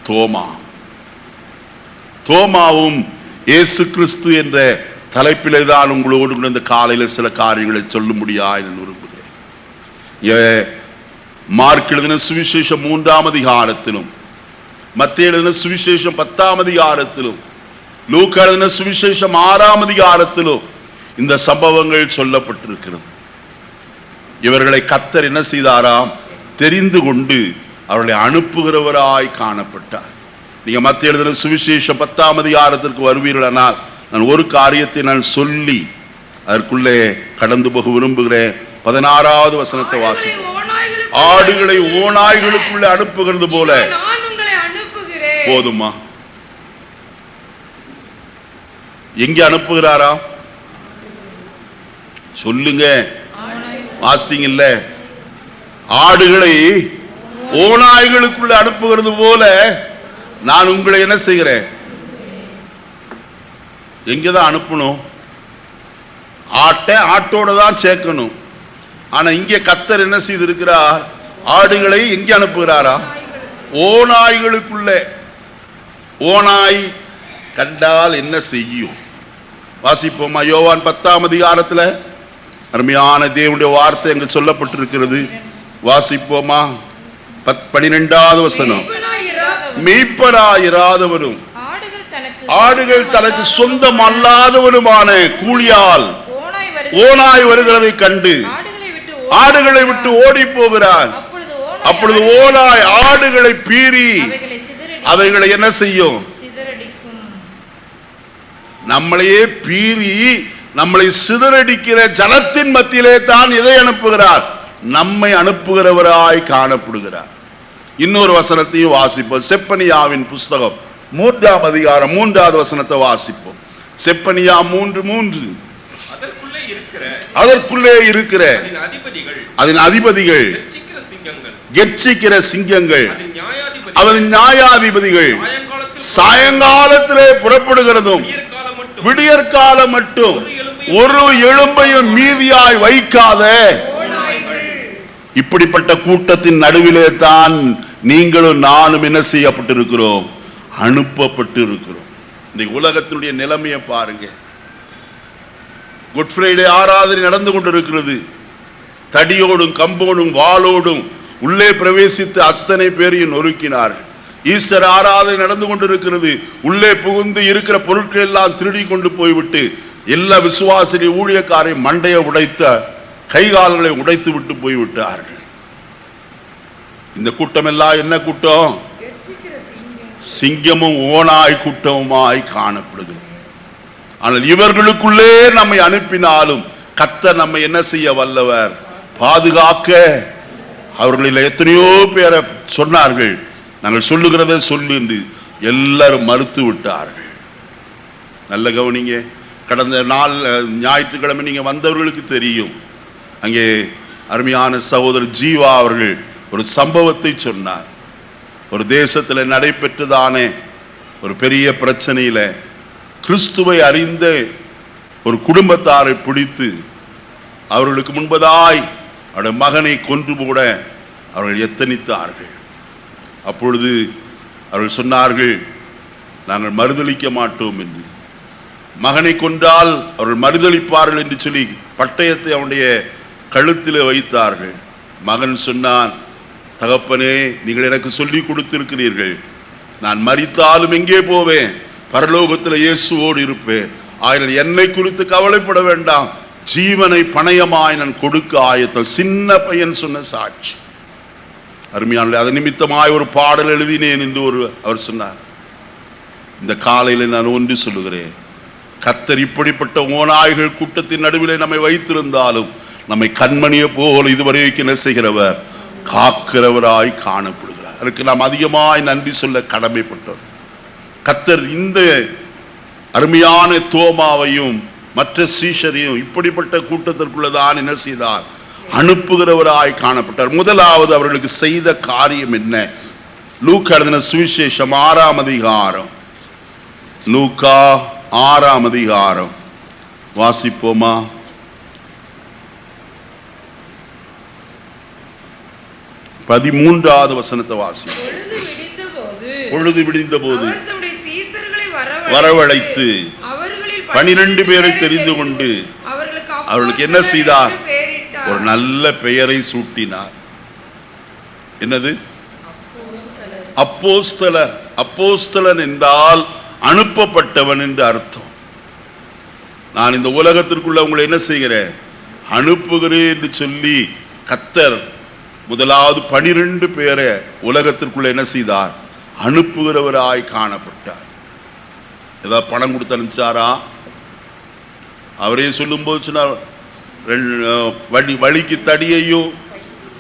தோமா. தோமாவும் இயேசு கிறிஸ்து என்ற தலைப்பிலே தான் உங்களோடு இந்த காலையில சில காரியங்களை சொல்ல முடியாது என்று விரும்புகிறேன். மார்க் எழுதின சுவிசேஷம் 3ஆம் அதிகாரத்திலும், மத்தேயு எழுதின சுவிசேஷம் 10ஆம் அதிகாரத்திலும், லூக்கா எழுதின சுவிசேஷம் 6ஆம் அதிகாரத்திலும் இந்த சம்பவங்கள் சொல்லப்பட்டிருக்கிறது. இவர்களை கர்த்தர் என்ன செய்தாராம், தெரிந்து கொண்டு அவர்களை அனுப்புகிறவராய் காணப்பட்டார். நீங்க மத்தேயு எழுதின சுவிசேஷம் 10ஆம் அதிகாரத்திற்கு வருவீர்களானால் நான் ஒரு காரியத்தை நான் சொல்லி அதற்குள்ளே கடந்து போக விரும்புகிறேன். 16வது வசனத்தை வாசிப்போம். ஆடுகளை ஓநாய்களுக்குள்ளே அனுப்புகிறது போல போதுமா? எங்க அனுப்புகிறாரா சொல்லுங்க, வாசித்தீங்க இல்ல? ஆடுகளை ஓநாய்களுக்குள்ள அனுப்புகிறது போல நான் உங்களை என்ன செய்கிறேன். எங்கதான் அனுப்பணும்? ஆட்டோட தான் சேர்க்கணும். ஆனா இங்கே கர்த்தர் என்ன செய்திருக்கிறார், ஆடுகளை எங்கே அனுப்புகிறாரா, ஓநாய்களுக்குள்ள. ஓநாய் கண்டால் என்ன செய்யும்? வாசிப்போமா? யோவான் 10ஆம் அதிகாரத்தில் அருமையான தேவனுடைய வார்த்தை அங்கு சொல்லப்பட்டிருக்கிறது. வாசிப்போமா? 12வது வசனம். மெய்ப்பராயிராதவரும் ஆடுகள் தனக்கு சொந்தம் அல்லாதவருமான கூலியால் ஓநாய் வருகிறதை கண்டு ஆடுகளை விட்டு ஓடி போகிறான். அப்பொழுது ஓநாய் ஆடுகளை பீறி அவைகளை என்ன செய்யும், நம்மளையே பீறி நம்மளை சிதறடிக்கிற ஜனத்தின் மத்தியிலே தான் எதை அனுப்புகிறார், நம்மை அனுப்புகிறவராய் காணப்படுகிறார். இன்னொரு வசனத்தையும் வாசிப்போம். செப்பனியாவின் புஸ்தகம் 3ஆம் அதிகாரம் 3வது வசனத்தை வாசிப்போம். செப்பனியா 3:3. அதற்குள்ளே இருக்கிற அதன் அதிபதிகள் கெர்ச்சிக்கிற சிங்கங்கள், அவன் நியாயாதிபதிகள் சாயங்காலத்திலே புறப்படுகிறதும் விடியற்காலம் மட்டும் ஒரு எலும்பையும் மீதியாய் வைக்காத இப்படிப்பட்ட கூட்டத்தின் நடுவிலே தான் நீங்களும் நானும் என்ன செய்யப்பட்டிருக்கிறோம், அனுப்பப்பட்டு இருக்கிறோம். இந்த உலகத்தினுடைய நிலைமையை பாருங்க. குட் ஃப்ரைடே ஆராதனை நடந்து கொண்டிருக்கிறது. தடியோடும் கம்போடும் வாளோடும் உள்ளே பிரவேசித்து அத்தனை பேரையும் நொறுக்கினார்கள். ஈஸ்டர் ஆராதனை நடந்து கொண்டிருக்கிறது. உள்ளே புகுந்து இருக்கிற பொருட்கள் எல்லாம் திருடி கொண்டு போய்விட்டு எல்லா விசுவாசிகளை ஊழியக்காரை மண்டையை உடைத்த கைகால்களை உடைத்து விட்டு போய்விட்டார்கள். இந்த கூட்டம் எல்லாம் என்ன கூட்டம்? சிங்கமும் ஓநாய் கூட்டமுமாய் காணப்படுகிறது. ஆனால் இவர்களுக்குள்ளே நம்மை அனுப்பினாலும் கர்த்தர் நம்மை என்ன செய்ய வல்லவர், பாதுகாக்க. அவர்களில் எத்தனையோ பேரை சொன்னார்கள், நாங்கள் சொல்லுகிறத சொல்லு என்று எல்லாரும் மறுத்து விட்டார்கள். நல்ல கவனிங்க. கடந்த நாள் ஞாயிற்றுக்கிழமை நீங்க வந்தவர்களுக்கு தெரியும், அங்கே அருமையான சகோதரர் ஜீவா அவர்கள் ஒரு சம்பவத்தை சொன்னார். ஒரு தேசத்தில் நடைபெற்றதானே ஒரு பெரிய பிரச்சனையில கிறிஸ்துவை அறிந்த ஒரு குடும்பத்தாரை பிடித்து அவர்களுக்கு முன்பதாய் அவருடைய மகனை கொன்று போட அவர்கள் எத்தனித்தார்கள். அப்பொழுது அவர்கள் சொன்னார்கள், நாங்கள் மறுதளிக்க மாட்டோம் என்று. மகனை கொன்றால் அவர்கள் மறுதளிப்பார்கள் என்று சொல்லி பட்டயத்தை அவனுடைய கழுத்தில் வைத்தார்கள். மகன் சொன்னான், தகப்பனே, நீங்கள் எனக்கு சொல்லி கொடுத்திருக்கிறீர்கள், நான் மரித்தாலும் எங்கே போவேன், பரலோகத்தில் இயேசுவோடு இருப்பேன். ஆயிரம் என்னை குறித்து கவலைப்பட வேண்டாம், ஜீவனை பணயமாய் நான் கொடுக்க ஆயத்தம். சின்ன பையன் சொன்ன சாட்சி. அருமையான அது நிமித்தமாய் ஒரு பாடல் எழுதினேன் என்று அவர் சொன்னார். இந்த காலையில் நான் ஒன்று சொல்லுகிறேன், கர்த்தர் இப்படிப்பட்ட ஓநாய்கள் கூட்டத்தின் நடுவில் நம்மை வைத்திருந்தாலும் நம்மை கண்மணியை போல இதுவரைக்கும் என்ன செய்கிறவர், காக்கிறவராய் காணப்படுகிறார். அதற்கு நாம் அதிகமாய் நன்றி சொல்ல கடமைப்பட்டோம். கர்த்தர் இந்த அருமையான தோமாவையும் மற்ற சீஷரையும் இப்படிப்பட்ட கூட்டத்திற்குள்ளதான் என்ன செய்தார், அனுப்புகிறவராய் காணப்பட்டார். முதலாவது அவர்களுக்கு செய்த காரியம் என்ன? லூக்கா எழுதின சுவிசேஷம் 6ஆம் அதிகாரம், லூக்கா 6ஆம் அதிகாரம் வாசிப்போமா? பதிமூன்றாவது வசனத்தை வாசி. பொழுது விடிந்த போது வரவழைத்து 12 பேரை தெரிந்து கொண்டு அவர்களுக்கு என்ன செய்தார்? ஒரு நல்ல பெயரை சூட்டினார். என்னது? அப்போஸ்தலர். அப்போஸ்தலன் என்றால் அனுப்பப்பட்டவன் என்று அர்த்தம். நான் இந்த உலகத்திற்குள்ள உங்களை என்ன செய்கிறேன், அனுப்புகிறேன் என்று சொல்லி கர்த்தர் முதலாவது 12 பேரை உலகத்திற்குள்ள என்ன செய்தார், அனுப்புகிறவராய் காணப்பட்டார். ஏதாவது பணம் கொடுத்து அனுப்பிச்சாரா? அவரே சொல்லும் போது சொன்னார், வழிக்கு தடியையும்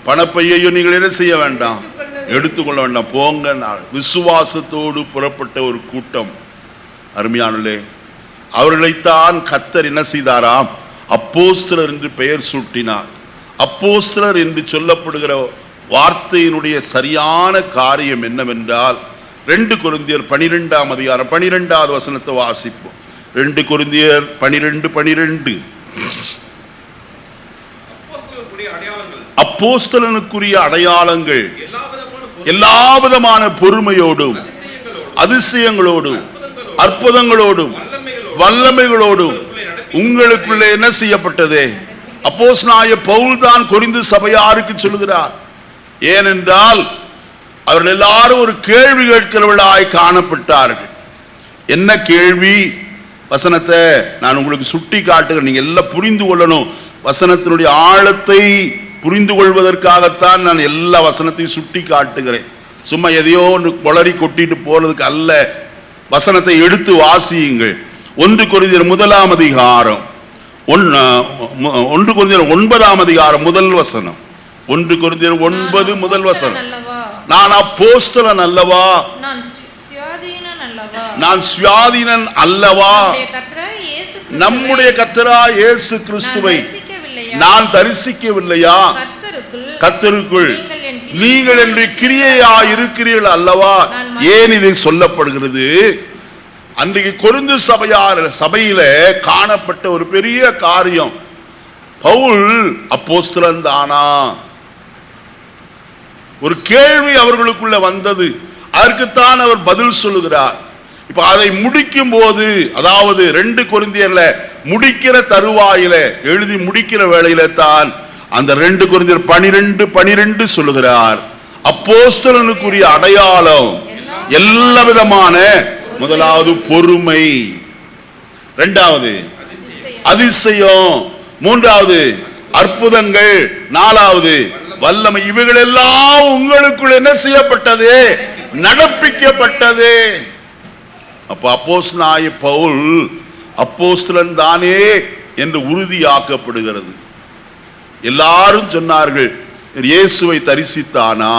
பணப்பையையும் நீங்கள் என்ன செய்ய வேண்டாம், எடுத்துக்கொள்ள வேண்டாம், போங்க. விசுவாசத்தோடு புறப்பட்ட ஒரு கூட்டம். அருமையானே, அவர்களைத்தான் கர்த்தர் என்ன செய்தாராம், அப்போஸ்தலர் என்று பெயர் சூட்டினார். அப்போஸ்தலர் என்று சொல்லப்படுகிற வார்த்தையினுடைய சரியான காரியம் என்னவென்றால் 2 கொரிந்தியர் 12ஆம் அதிகாரம் 12வது வசனத்தை வாசிப்போம். 2 கொரிந்தியர் 12:12. அப்போஸ்தலனுக்குரிய அடையாளங்கள் எல்லாவிதமான பொறுமையோடும் அதிசயங்களோடும் அற்புதங்களோடும் வல்லமைகளோடும் உங்களுக்குள்ளே என்ன செய்யப்பட்டதே. அப்போஸ்தலனாகிய பவுல் தான் கொரிந்து சபையாருக்கு சொல்லுகிறார். ஏனென்றால் அவர்கள் எல்லாரும் ஒரு கேள்வி கேட்கிறவர்களாய் காணப்பட்டார்கள். என்ன கேள்வி? வசனத்தை நான் உங்களுக்கு சுட்டி காட்டுகிறேன், நீங்க எல்லாம் புரிந்து கொள்ளணும். வசனத்தினுடைய ஆழத்தை புரிந்து கொள்வதற்காகத்தான் நான் எல்லா வசனத்தையும் சுட்டி காட்டுகிறேன். சும்மா எதையோ ஒன்று கொளறி கொட்டிட்டு போறதுக்கு அல்ல. வசனத்தை எடுத்து வாசியுங்கள். 1 கொரிந்தியர் 1ஆம் அதிகாரம் 1 கொரிந்தியர் 9ஆம் அதிகாரம் முதல் வசனம். 1 கொரிந்தியர் 9 முதல் வசனம். நான் அப்போஸ்தலன் அல்லவா, நான் சுயாதீனன் அல்லவா, நம்முடைய கர்த்தராகிய இயேசு கிறிஸ்துவை நான் தரிசிக்கவில்லையா, கர்த்தருக்குள் நீங்கள் என்று கிரியையா இருக்கிறீர்கள் அல்லவா. ஏன் இதை சொல்லப்படுகிறது? அன்றைக்கு கொரிந்து சபையில காணப்பட்ட ஒரு பெரிய காரியம், பவுல் அப்போஸ்தலன் தானா? ஒரு கேள்வி அவர்களுக்குள்ள வந்தது. அதற்குத்தான் அவர் பதில் சொல்லுகிறார். இப்ப அதை முடிக்கும் போது, அதாவது 2 கொரிந்தியர்ல முடிக்கிற தருவாயில, எழுதி முடிக்கிற வேளையில தான் அந்த 2 கொரிந்தியர் 12:12 சொல்லுகிறார், அப்போஸ்தலனுக்குரிய அடையாளம் எல்லா விதமான, முதலாவது பொறுமை, 2வது அதிசயம், 3வது அற்புதங்கள், 4வது வல்லமை. இவைகள் எல்லாம் உங்களுக்குள் என்ன செய்யப்பட்டது, நடப்பிக்கப்பட்டது. அப்ப அப்போஸ்தலனாகிய பவுல் அப்போஸ்தலன் தானே என்று உறுதியாக்கப்படுகிறது. எல்லாரும் சொன்னார்கள், இயேசுவை தரிசித்தானா?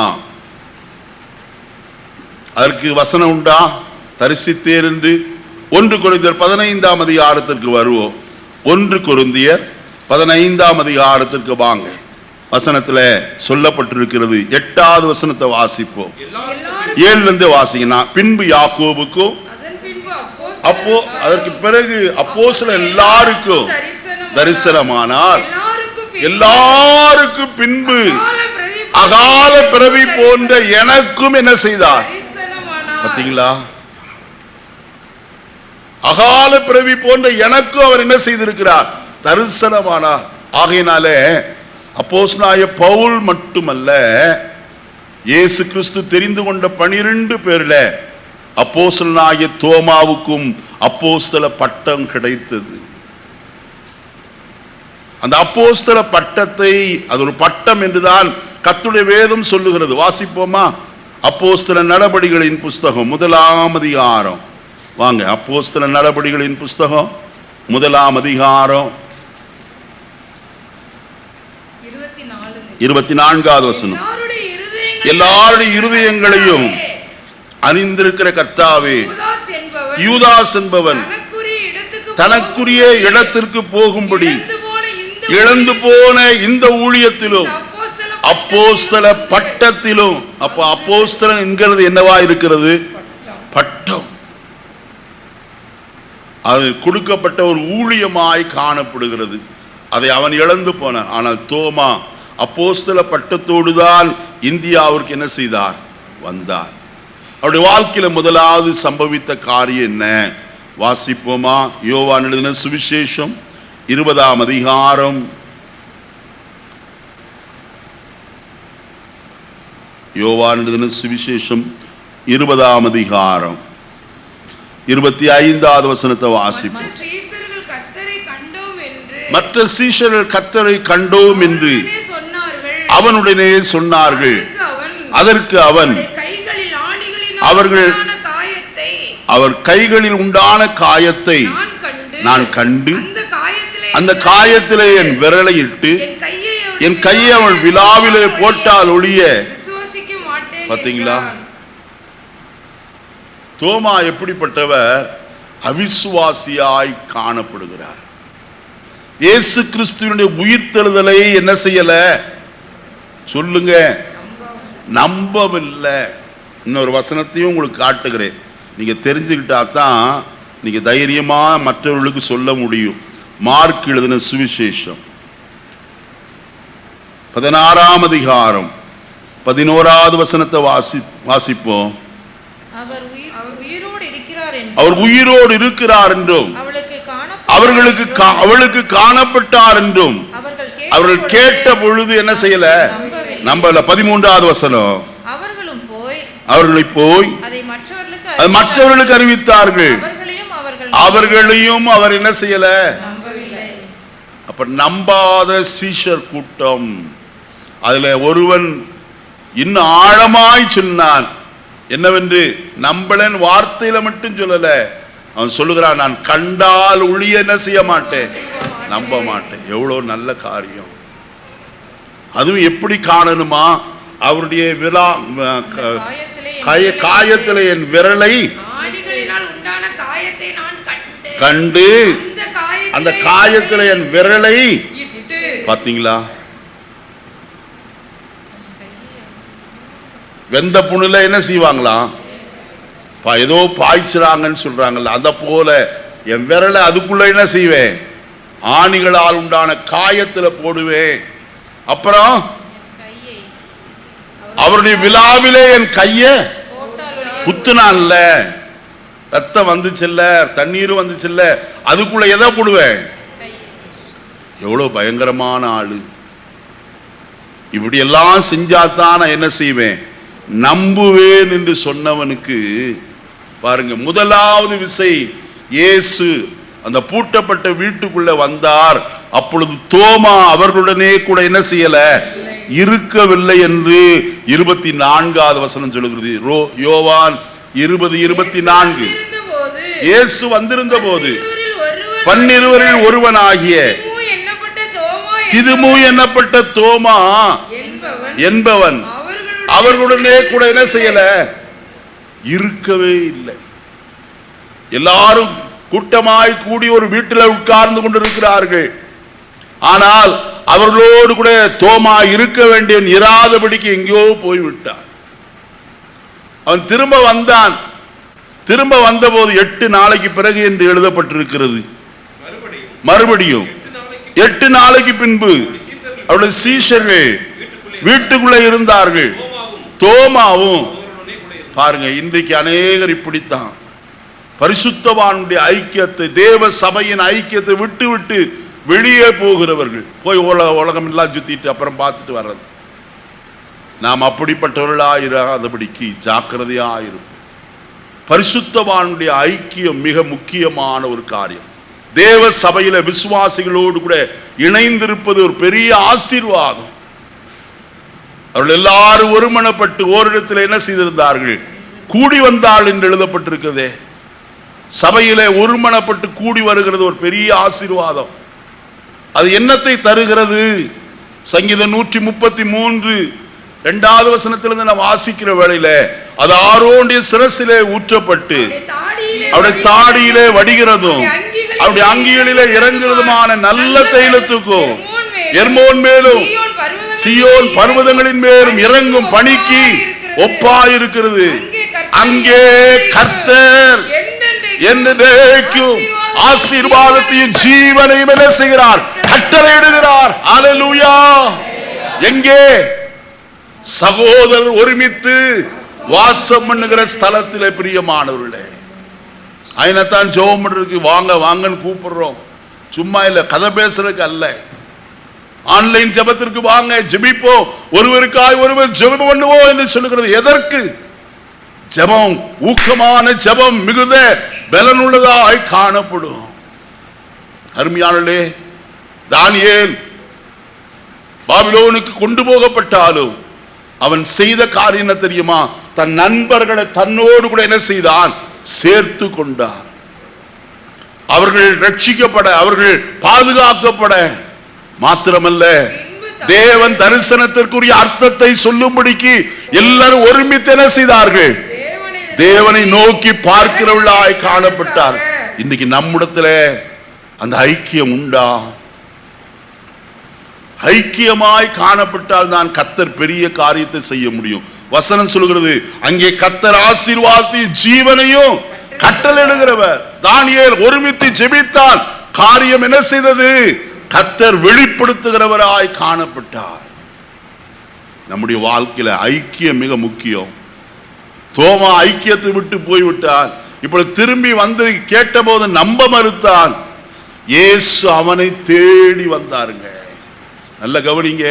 அதற்கு வசனம் உண்டா? தரிசித்தேன் என்று. 1 கொரிந்தியர் 15ஆம் அதிகாரத்திற்கு வருவோம். 1 கொரிந்தியர் 15ஆம் அதிகாரத்திற்கு வாங்க. வசனத்துல சொல்லப்பட்டிருக்கிறது. 8வது வசனத்தை வாசிப்போம். 7 வாசிங்கன்னா, பின்பு யாக்கோபுக்கும், அப்போ அதற்கு பிறகு அப்போஸ்தலர் எல்லாருக்கும் தரிசனமானார். எல்லாருக்கும் பின்பு அகால பிறவி போன்ற எனக்கும் என்ன செய்தார்? பார்த்தீங்களா? அகால பிறவி போன்ற எனக்கும் அவர் என்ன செய்திருக்கிறார்? தரிசனமானார். ஆகையினாலே அப்போஸ்தலனாகிய பவுல் மட்டுமல்ல, இயேசு கிறிஸ்து தெரிந்து கொண்ட 12 பேர்ல அப்போஸ்தலனாகிய தோமாவுக்கும் அப்போஸ்தல பட்டம் கிடைத்தது. அந்த அப்போஸ்தல பட்டத்தை, அது ஒரு பட்டம் என்றுதான் கர்த்தருடைய வேதம் சொல்லுகிறது. வாசிப்போமா? அப்போஸ்தலர் நடபடிகளின் புஸ்தகம் 1ஆம் அதிகாரம். வாங்க, அப்போஸ்தலர் நடபடிகளின் புஸ்தகம் 1ஆம் அதிகாரம் 24வது வசனம். எல்லாருடைய இருதயங்களையும் அறிந்திருக்கிற கர்த்தாவே, யூதாஸ் என்பவன் தனக்குரிய இடத்திற்கு போகும்படி இழந்து போன இந்த ஊழியத்திலும் அப்போஸ்தல பட்டத்திலும். அப்ப அப்போஸ்தலன் என்கிறது என்னவா இருக்கிறது? பட்டம். அது கொடுக்கப்பட்ட ஒரு ஊழியமாய் காணப்படுகிறது. அதை அவன் இழந்து போனான். ஆனால் தோமா அப்போஸ்தல பட்டத்தோடு தான் இந்தியாவிற்கு என்ன செய்தார்? வந்தார். அவருடைய வாழ்க்கையில முதலாவது சம்பவித்த காரியம் என்ன? வாசிப்போமா? யோவான் எழுதின சுவிசேஷம் 20ஆம் அதிகாரம். யோவான் எழுதின சுவிசேஷம் 20ஆம் அதிகாரம் 25வது வசனத்தை வாசிப்போம். மற்ற சீஷர்கள் கர்த்தரை கண்டோம் என்று அவனுடனே சொன்னார்கள். அதற்கு அவன் அவர் கைகளில் உண்டான காயத்தை நான் கண்டு அந்த காயத்திலே என் விரலை இட்டு என் கையை அவன் விலாவிலே போட்டால் ஒழிய. பாத்தீங்களா? தோமா எப்படிப்பட்டவர்? அவிசுவாசியாய் காணப்படுகிறார். இயேசு கிறிஸ்துவினுடைய உயிர்த்தெழுதலை என்ன செய்யல? சொல்லுங்க, நம்பவில்லை. இன்னொரு வசனத்தையும் உங்களுக்கு காட்டுகிறேன். நீங்க தெரிஞ்சுக்கிட்டா தான் நீங்க தைரியமா மற்றவர்களுக்கு சொல்ல முடியும். மார்க் எழுதின சுவிசேஷம் 16ஆம் அதிகாரம் 11வது வசனத்தை வாசிப்போம். அவர் உயிரோடு இருக்கிறார் என்றும் அவளுக்கு காணப்பட்டார் என்றும் அவர்கள் கேட்ட பொழுது என்ன செய்யல? நம்பல. 13வது வசனம். அவர்களை போய் அது மற்றவர்களுக்கு அறிவித்தார்கள். அவர்களையும் அவர் என்ன செய்யல? அப்ப நம்பாத சீஷர் கூட்டம். அதுல ஒருவன் இன்னும் ஆழமாய் சொன்னான். என்னவென்று? நம்பலன் வார்த்தையில மட்டும் சொல்லல. அவன் சொல்லுகிறான், நான் கண்டால் ஒழிய என்ன செய்ய மாட்டேன்? நம்ப மாட்டேன். எவ்வளவு நல்ல காரியம்! அதுவும் எப்படி காணணுமா? அவருடைய விழா காயத்திலே என் விரலை கண்டு அந்த காயத்திலே என் விரலை. பாத்தீங்களா? வெந்த புண்ணுல என்ன செய்வாங்களா? ஏதோ பாய்ச்சுறாங்கன்னு சொல்றாங்கல்ல, அத போல என் விரலை அதுக்குள்ள என்ன செய்வேன்? ஆணிகளால் உண்டான காயத்துல போடுவேன். அப்புறம் அவருடைய விழாவிலே என் கைய குத்துனான்ல, ரத்தம் வந்துச்சுல்ல, தண்ணீர் வந்துச்சுல்ல, அதுக்குள்ள எதை போடுவேன்? எவ்வளவு பயங்கரமான ஆளு! இப்படி எல்லாம் செஞ்சாதான் நான் என்ன செய்வேன்? நம்புவேன் என்று சொன்னவனுக்கு பாருங்க, முதலாவது விசை இயேசு அந்த பூட்டப்பட்ட வீட்டுக்குள்ள வந்தார். அப்பொழுது தோமா அவர்களுடனே கூட என்ன செய்யல? இருக்கவில்லை என்று 24வது வசனம் சொல்லுகிறது. யோவான் 20:24. இயேசு வந்திருந்த போது 12 ஒருவனாகிய திதுமு என்னப்பட்ட தோமா என்பவன் அவர்களுடனே கூட என்ன செய்யல? இருக்கவே இல்லை. எல்லாரும் கூட்டமாய் கூடி ஒரு வீட்டில் உட்கார்ந்து கொண்டிருக்கிறார்கள். ஆனால் அவர்களோடு கூட தோமா இருக்க வேண்டிய இராதபடிக்கு எங்கேயோ போய்விட்டார். அவன் திரும்ப வந்தான். திரும்ப வந்தபோது 8 நாளைக்கு பிறகு என்று எழுதப்பட்டிருக்கிறது. மறுபடியும் 8 நாளைக்கு பின்பு அவருடைய சீஷர்கள் வீட்டுக்குள்ளே இருந்தார்கள். தோமாவும். பாருங்க, இன்றைக்கு அநேகர் இப்படித்தான் பரிசுத்தவானுடைய ஐக்கியத்தை, தேவ சபையின் ஐக்கியத்தை விட்டு விட்டு வெளியே போகிறவர்கள். போய் உலகம் எல்லாம் சுத்திட்டு அப்புறம் பார்த்துட்டு வர்றது. நாம் அப்படிப்பட்டவர்களாயிராதபடிக்கு ஜாக்கிரதையாயிருப்போம். பரிசுத்தவானுடைய ஐக்கியம் மிக முக்கியமான ஒரு காரியம். தேவ சபையில விசுவாசிகளோடு கூட இணைந்திருப்பது ஒரு பெரிய ஆசீர்வாதம். அவர்கள் எல்லாரும் ஒருமனப்பட்டு ஓரிடத்தில் என்ன செய்திருந்தார்கள்? கூடி வந்தாள் என்று எழுதப்பட்டிருக்கிறதே. சபையிலே ஒருமனப்பட்டு கூடி வருகிறது ஒரு பெரிய ஆசீர்வாதம். அது என்னத்தை தருகிறது? சங்கீதம் 133 2வது வசனத்திலிருந்து நாம் வாசிக்கிற வேளையில அது ஆரோனுடைய சிரசிலே ஊற்றப்பட்டு அவருடைய தாடியிலே வடிகிறதும் அவருடைய அங்கிகளிலே இறங்குறதுமான நல்ல தைலத்துக்கும் எர்மோன் மேலும் சீயோன் பர்வதங்களின் மேலும் இறங்கும் பனிக்கு ஒப்பாயிருக்கிறது. அங்கே கர்த்தர் என்றைக்கும் ஆசீர்வாதத்தையும் ஜீவனையும் என்ன செய்கிறார்? கட்டளையிடுகிறார். அல்லேலூயா. எங்கே? சகோதரர் ஒருமித்து வாசம் பண்ணுகிற ஸ்தலத்திலே. பிரியமானவர்களே, அதனால்தான் ஜெபம் பண்றதுக்கு வாங்க வாங்கன்னு கூப்பிடுறோம். சும்மா இல்ல, கதை பேசுறதுக்கு அல்ல. ஆன்லைன் ஜெபத்திற்கு வாங்க, ஜெபிப்போம், ஒருவருக்காய் ஒருவர் ஜெபம் பண்ணுவோம் என்று சொல்லுகிறது. எதற்கு? ஜெபம், ஊக்கமான ஜெபம் மிகுந்த பலனுள்ளதாய் காணப்படும். அருமையானே, தானியேல் பாபிலோனுக்கு கொண்டு போகப்பட்டாலும் அவன் செய்த காரியம் என்ன தெரியுமா? தன் நண்பர்களை தன்னோடு கூட என்ன செய்தான்? சேர்த்து கொண்டார். அவர்கள் ரட்சிக்கப்பட, அவர்கள் பாதுகாக்கப்பட மாத்திரமல்ல, தேவன் தரிசனத்திற்குரிய அர்த்தத்தை சொல்லும்படிக்கு எல்லாரும் ஒருமித்து என்ன செய்தார்கள்? தேவனை நோக்கி பார்க்கிறவர்களாய் காணப்பட்டார். இன்னைக்கு நம்மிடத்துல அந்த ஐக்கியம் உண்டா? ஐக்கியமாய் காணப்பட்டால் தான் கர்த்தர் பெரிய காரியத்தை செய்ய முடியும். வசனம் சொல்கிறது, அங்கே கர்த்தர் ஆசீர்வாதத்தையும் ஜீவனையும் கட்டளையிடுகிறவர். தானியேல் ஒருமித்து ஜெபித்தால் காரியம் என்ன செய்தது? கர்த்தர் வெளிப்படுத்துகிறவராய் காணப்பட்டார். நம்முடைய வாழ்க்கையில ஐக்கியம் மிக முக்கியம். தோமா ஐக்கியத்தை விட்டு போய்விட்டான். இப்பொழுது திரும்பி வந்து கேட்டபோது நம்ப மறுத்தான். இயேசு அவனை தேடி வந்தாருங்க. நல்ல கவனிங்க.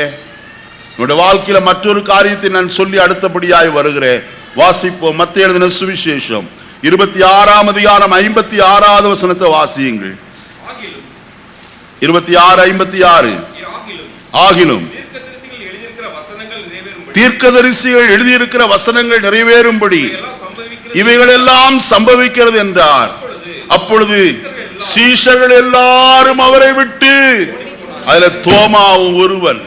என்னுடைய வாழ்க்கையில மற்றொரு காரியத்தை நான் சொல்லி அடுத்தபடியாய் வருகிறேன். வாசிப்போம். மத்தேயு எழுதின சுவிசேஷம் 26ஆம் அதிகாரம் 56வது வசனத்தை வாசியுங்கள். 26:56. ஆகிலும் தீர்க்கதரிசிகள் எழுதியிருக்கிற வசனங்கள் நிறைவேறும்படி இவைகள் எல்லாம் சம்பவிக்கிறது என்றார். அப்பொழுது சீஷர்கள் எல்லாரும் அவரை விட்டு, அதுல தோமாவும் ஒருவன்,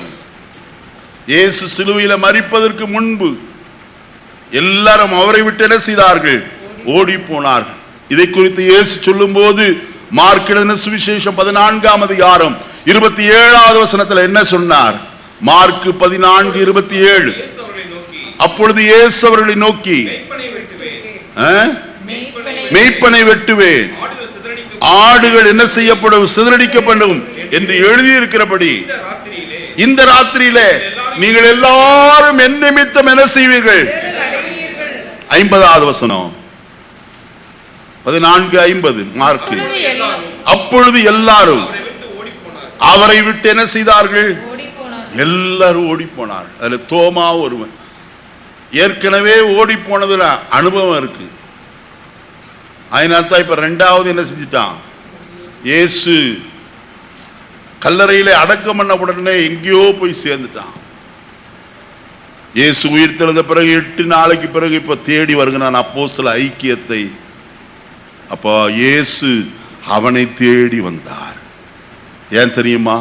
இயேசு சிலுவையில மரிப்பதற்கு முன்பு எல்லாரும் அவரை விட்டு என்ன செய்தார்கள்? ஓடி போனார்கள். இதை குறித்து இயேசு சொல்லும் போது மார்க் எழுதின சுவிசேஷம் 14ஆம் அதிகாரம் 27வது வசனத்துல என்ன சொன்னார்? மார்க் 14:27. அப்பொழுது இயேசு அவர்களை நோக்கி, மேய்ப்பனை வெட்டுவேன், ஆடுகள் என்ன செய்யப்படும்? சிதறடிக்கப்படும் என்று எழுதியிருக்கிறபடி இந்த ராத்திரியிலே நீங்கள் எல்லாரும் என் நிமித்தம் என்ன செய்வீர்கள்? 50வது வசனம் 14:50 மார்க். அப்பொழுது எல்லாரும் அவரை விட்டு என்ன செய்தார்கள்? எல்லாரும் ஓடி போனார். அதுல தோமா ஒருவன். ஏற்கனவே ஓடி போனதுல அனுபவம் இருக்கு. அதனால்தான் இப்ப 2வது என்ன செஞ்சிட்டான்? இயேசு கல்லறையிலே அடக்கம் பண்ண உடனே எங்கேயோ போய் சேர்ந்துட்டான். இயேசு உயிர் தெழுந்த பிறகு 8 நாளைக்கு பிறகு இப்ப தேடி வருகிறான் அப்போஸ்தல ஐக்கியத்தை. அப்போ இயேசு அவனை தேடி வந்தார். ஏன் தெரியுமா?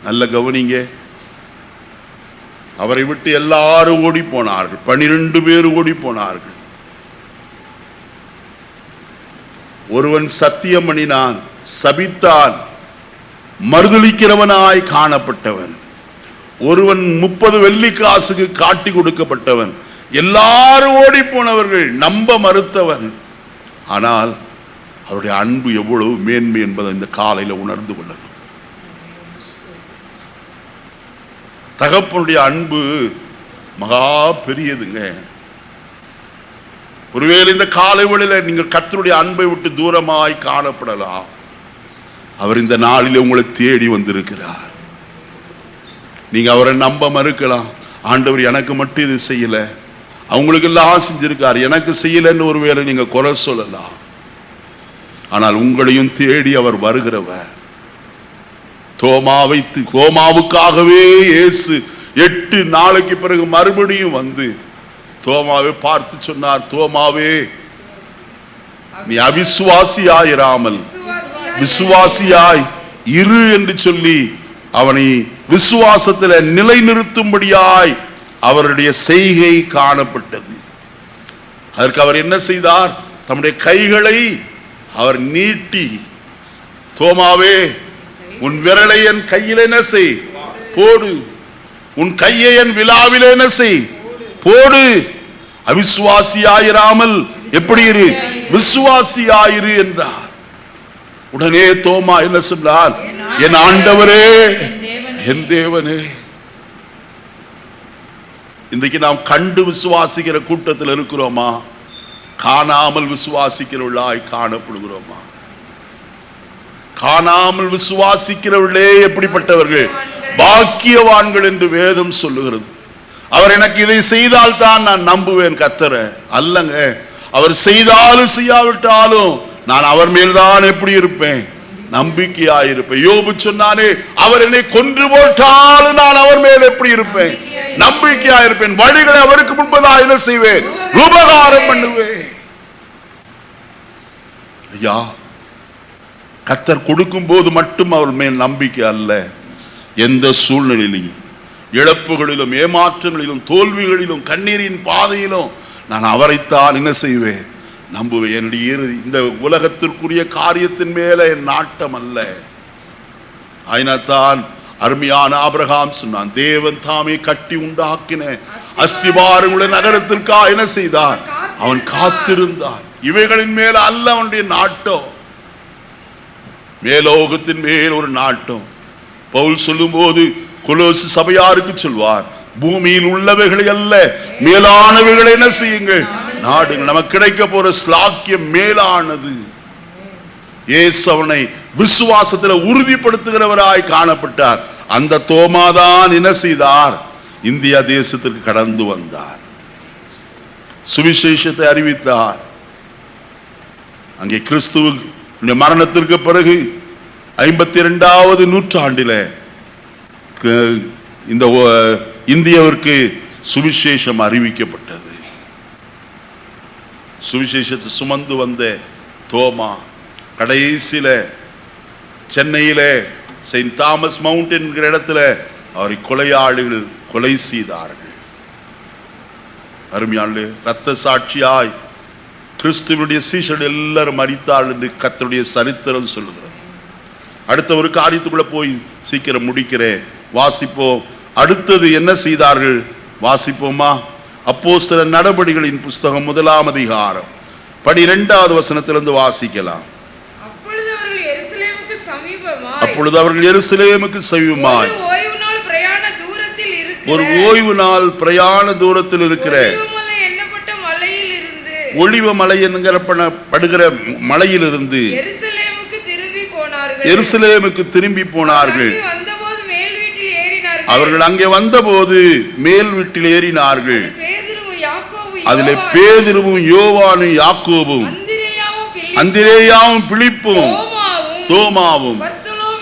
நல்ல கவனிங்க. அவரை விட்டு எல்லாரும் ஓடி போனார்கள். 12 பேர் ஓடி போனார்கள். ஒருவன் சத்தியம் பண்ணினான், சபித்தான், மறுதலிக்கிறவனாய் காணப்பட்டவன். ஒருவன் 30 வெள்ளி காசுக்கு காட்டி கொடுக்கப்பட்டவன். எல்லாரும் ஓடி போனவர்கள், நம்ப மறுத்தவன். ஆனால் அவருடைய அன்பு எவ்வளவு மேன்மை என்பதை இந்த காலையில உணர்ந்து கொள்ளணும். தகப்பனுடைய அன்பு மகா பெரியதுங்க. ஒருவேளை இந்த காலை வேளையில நீங்கள் கர்த்தருடைய அன்பை விட்டு தூரமாய் காணப்படலாம். அவர் இந்த நாளில் உங்களை தேடி வந்திருக்கிறார். நீங்க அவரை நம்ப மறுக்கலாம். ஆண்டவர் எனக்கு மட்டும் இது செய்யல, அவங்களுக்கு எல்லாம் செஞ்சிருக்கார், எனக்கு செய்யலன்னு ஒருவேளை நீங்க குறை சொல்லலாம். ஆனால் உங்களையும் தேடி அவர் வருகிறவர். தோமாவுக்காகவே இயேசு 8 நாளைக்கு பிறகு மறுபடியும் வந்து தோமாவை பார்த்து சொன்னார், தோமாவே, நீ அவிசுவாசியாயிராமல் விசுவாசியாய் இரு என்று சொல்லி அவனை விசுவாசத்தில் நிலைநிறுத்தும்படியாய் அவருடைய செய்கை காணப்பட்டது. அதற்கு அவர் என்ன செய்தார்? தம்முடைய கைகளை அவர் நீட்டி, தோமாவே, உன் விரலை என் கையில் என்ன செய், போடு, உன் கையை என் விலாவில் என்ன செய், போடு, அவிசுவாசியாயிராமல் எப்படி இரு, விசுவாசியாயிரு என்றார். உடனே தோமா என்ன சொன்னார்? என் ஆண்டவரே, என் தேவனே. இன்றைக்கு நாம் கண்டு விசுவாசிக்கிற கூட்டத்தில் இருக்கிறோமா? காணாமல் விசுவாசிக்கிறவர்களாய் காணப்படுகிறோமா? காணாமல் விசுவாசிக்கிறவர்களே எப்படிப்பட்டவர்கள்? பாக்கியவான்கள் என்று வேதம் சொல்லுகிறது. அவர் எனக்கு இதை செய்தால் தான் நான் நம்புவேன் கர்த்தரை. அல்லங்க, அவர் செய்தாலும் செய்யாவிட்டாலும் நான் அவர் மேல்தான் எப்படி இருப்பேன்? நம்பிக்கையாயிருப்பேன். யோபு சொன்னானே, அவர் என்னை கொன்று போட்டாலும் நான் அவர் மேல் எப்படி இருப்பேன்? நம்பிக்கையாயிருப்பேன். வழிகளை அவருக்கு முன்பதாக என்ன செய்வேன்? உபகாரம் பண்ணுவேன். ஐயா, கர்த்தர் கொடுக்கும் போது மட்டும் அவர் மேல் நம்பிக்கை அல்ல, எந்த சூழ்நிலையிலும், இழப்புகளிலும், ஏமாற்றங்களிலும், தோல்விகளிலும், கண்ணீரின் பாதையிலும் நான் அவரைத்தான் என்ன செய்வேன்? நம்புவேன். என்னுடைய இந்த உலகத்திற்குரிய காரியத்தின் மேல என் நாட்டம் அல்ல. ஆயினத்தான் அருமையான ஆபிரகாம் சொன்னான், தேவன் தாமே கட்டி உண்டாக்கின அஸ்திபாரமுள்ள நகரத்திற்காக என்ன செய்தான்? அவன் காத்திருந்தான். இவைகளின் மேல அல்ல அவனுடைய நாட்டம், மேலோகத்தின் மேல் ஒரு நாட்டம். பவுல் சொல்லும் போது கொலோசு சபையாருக்கு சொல்வார், பூமியில் உள்ளவைகளை அல்ல மேலானவைகளை என்ன செய்யுங்கள், நாடுங்கள். நமக்கு கிடைக்க போற ஸ்லாக்கியம் மேலானது. இயேசு அவனை விசுவாசத்தில் உறுதிப்படுத்துகிறவராய் காணப்பட்டார். அந்த தோமாதான் என்ன செய்தார்? இந்தியா தேசத்திற்கு கடந்து வந்தார், சுவிசேஷத்தை அறிவித்தார். அங்கே கிறிஸ்துவ மரணத்திற்கு பிறகு 52வது நூற்றாண்டில் இந்த இந்தியாவிற்கு சுவிசேஷம் அறிவிக்கப்பட்டது. சுவிசேஷத்தை சுமந்து வந்த தோமா கடைசியில சென்னையில செயின்ட் தாமஸ் மவுண்ட் என்கிற இடத்துல அவரை கொலையாளிகள் கொலை செய்தார்கள். அருமையான இரத்த சாட்சியாய் கிறிஸ்துவனுடைய சீஷர்கள் எல்லாரும் மரித்தாள் என்று கர்த்தருடைய சரித்திரம் சொல்லுகிறது. அடுத்த ஒரு காரியத்துக்குள்ள போய் சீக்கிரம் முடிக்கிறேன், வாசிப்போம். அடுத்தது என்ன செய்தார்கள் வாசிப்போமா? அப்போஸ்தலர் நடபடிகளின் புஸ்தகம் 1ஆம் அதிகாரம் 12வது வசனத்திலிருந்து வாசிக்கலாம். அப்பொழுது அவர்கள் எருசலேமுக்கு சமீபமாய் ஒரு ஓய்வு நாள் பிரயாண தூரத்தில் இருக்கிற ஒளிவ மலை என்கிறப்படுகிற மலையிலிருந்து எருசலேமுக்கு திரும்பி போனார்கள். அவர்கள் அங்கே வந்தபோது மேல் வீட்டில் ஏறினார்கள். அதிலே பேதுருவும் யோவானும் யாக்கோபும் அந்திரேயாவும் பிலிப்பும் தோமாவும்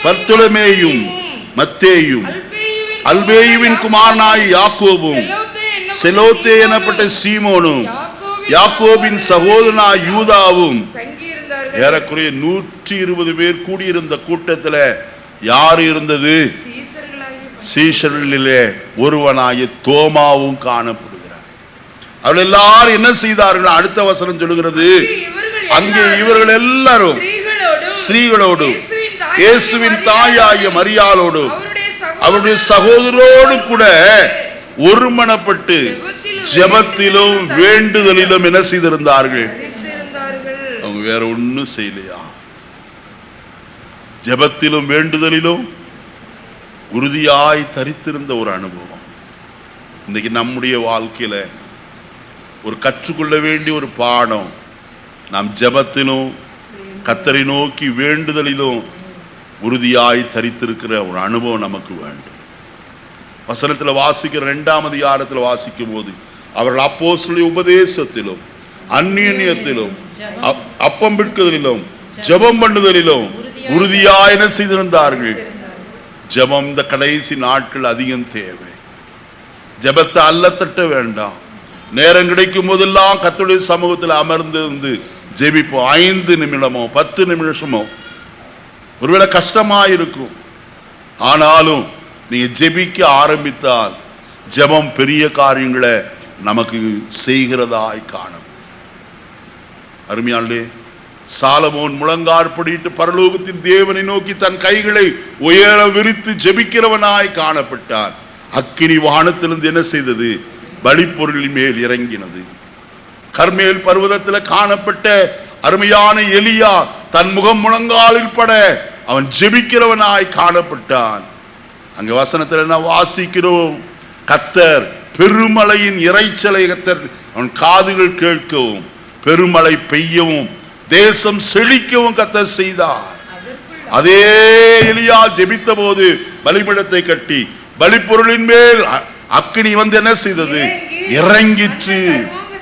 பர்த்தொலமேயும் மத்தேயும் அல்பேயுவின் குமாரனாய் யாக்கோபும் செலோத்தே எனப்பட்ட சீமோனும் யாக்கோபின் சகோதரனாய் யூதாவும் ஏறக்குறைய 120 பேர் கூடியிருந்த கூட்டத்தில் யார் இருந்தது? சீஷர்களிலே ஒருவனாகிய தோமாவும் காணப்படுகிறார். அவர்கள் எல்லாரும் என்ன செய்தார்கள்? அடுத்த வசனம் சொல்லுகிறது, அங்கே இவர்கள் எல்லாரும் ஸ்திரீகளோடும் இயேசுவின் தாயாகிய மரியாளோடு அவருடைய சகோதரோடு கூட ஒருமனப்பட்டு ஜெபத்திலும் வேண்டுதலிலும் என்ன செய்திருந்தார்கள்? அவங்க வேற ஒன்னும் செய்யலையா? ஜெபத்திலும் வேண்டுதலிலும் உறுதியாய் தரித்திருந்த ஒரு அனுபவம். இன்னைக்கு நம்முடைய வாழ்க்கையில ஒரு கற்றுக்கொள்ள வேண்டிய ஒரு பாடம், நாம் ஜெபத்திலும் கர்த்தரை நோக்கி வேண்டுதலிலும் உறுதியாய் தரித்திருக்கிற ஒரு அனுபவம் நமக்கு வேண்டும். வசனத்தில் வாசிக்கிற 2ஆம் அதிகாரத்தில் வாசிக்கும் போது அவர்கள் அப்போஸ்தலருடைய உபதேசத்திலும் அந்நியத்திலும் அப்பம் பிட்குதலிலும் ஜெபம் பண்ணுதலிலும் உறுதியாய் என்ன செய்திருந்தார்கள்? ஜெபம் இந்த கடைசி நாட்கள் அதிகம் தேவை. ஜெபத்தை அல்லத்தட்ட வேண்டாம். நேரம் கிடைக்கும் போதெல்லாம் கர்த்தருடைய சமூகத்தில் அமர்ந்து ஜெபிப்போம். 5 நிமிடமோ 10 நிமிஷமோ. ஒருவேளை கஷ்டமா இருக்கும், ஆனாலும் நீங்க ஜெபிக்க ஆரம்பித்தால் ஜெபம் பெரிய காரியங்களை நமக்கு செய்கிறதாய் காணும். அருமையாளே, சாலமோன் முழங்காற்படிட்டு பரலோகத்தின் தேவனை நோக்கி தன் கைகளை உயர விரித்து ஜெபிக்கிறவனாய் காணப்பட்டான். அக்கினி வானத்திலிருந்து என்ன செய்தது? பலிப்பொருளின் மேல் இறங்கினது. கர்மேல் பர்வதத்தில் காணப்பட்ட அருமையான எலியா தன் முகம் முழங்காலில் பட அவன் ஜெபிக்கிறவனாய் காணப்பட்டான். அங்க வசனத்தில் என்ன வாசிக்கிறோம்? கர்த்தர் பெருமழையின் இறைச்சலை கர்த்தர் அவன் காதுகள் கேட்கவும் பெருமழை பெய்யவும் தேசம் செழிக்கவும் கர்த்தர் செய்தார். அதே எலியா ஜெபித்த போது பலிபீடத்தை கட்டி பலிப்பொருளின் மேல் அக்கினி என்ன செய்தது? இறங்கிற்று.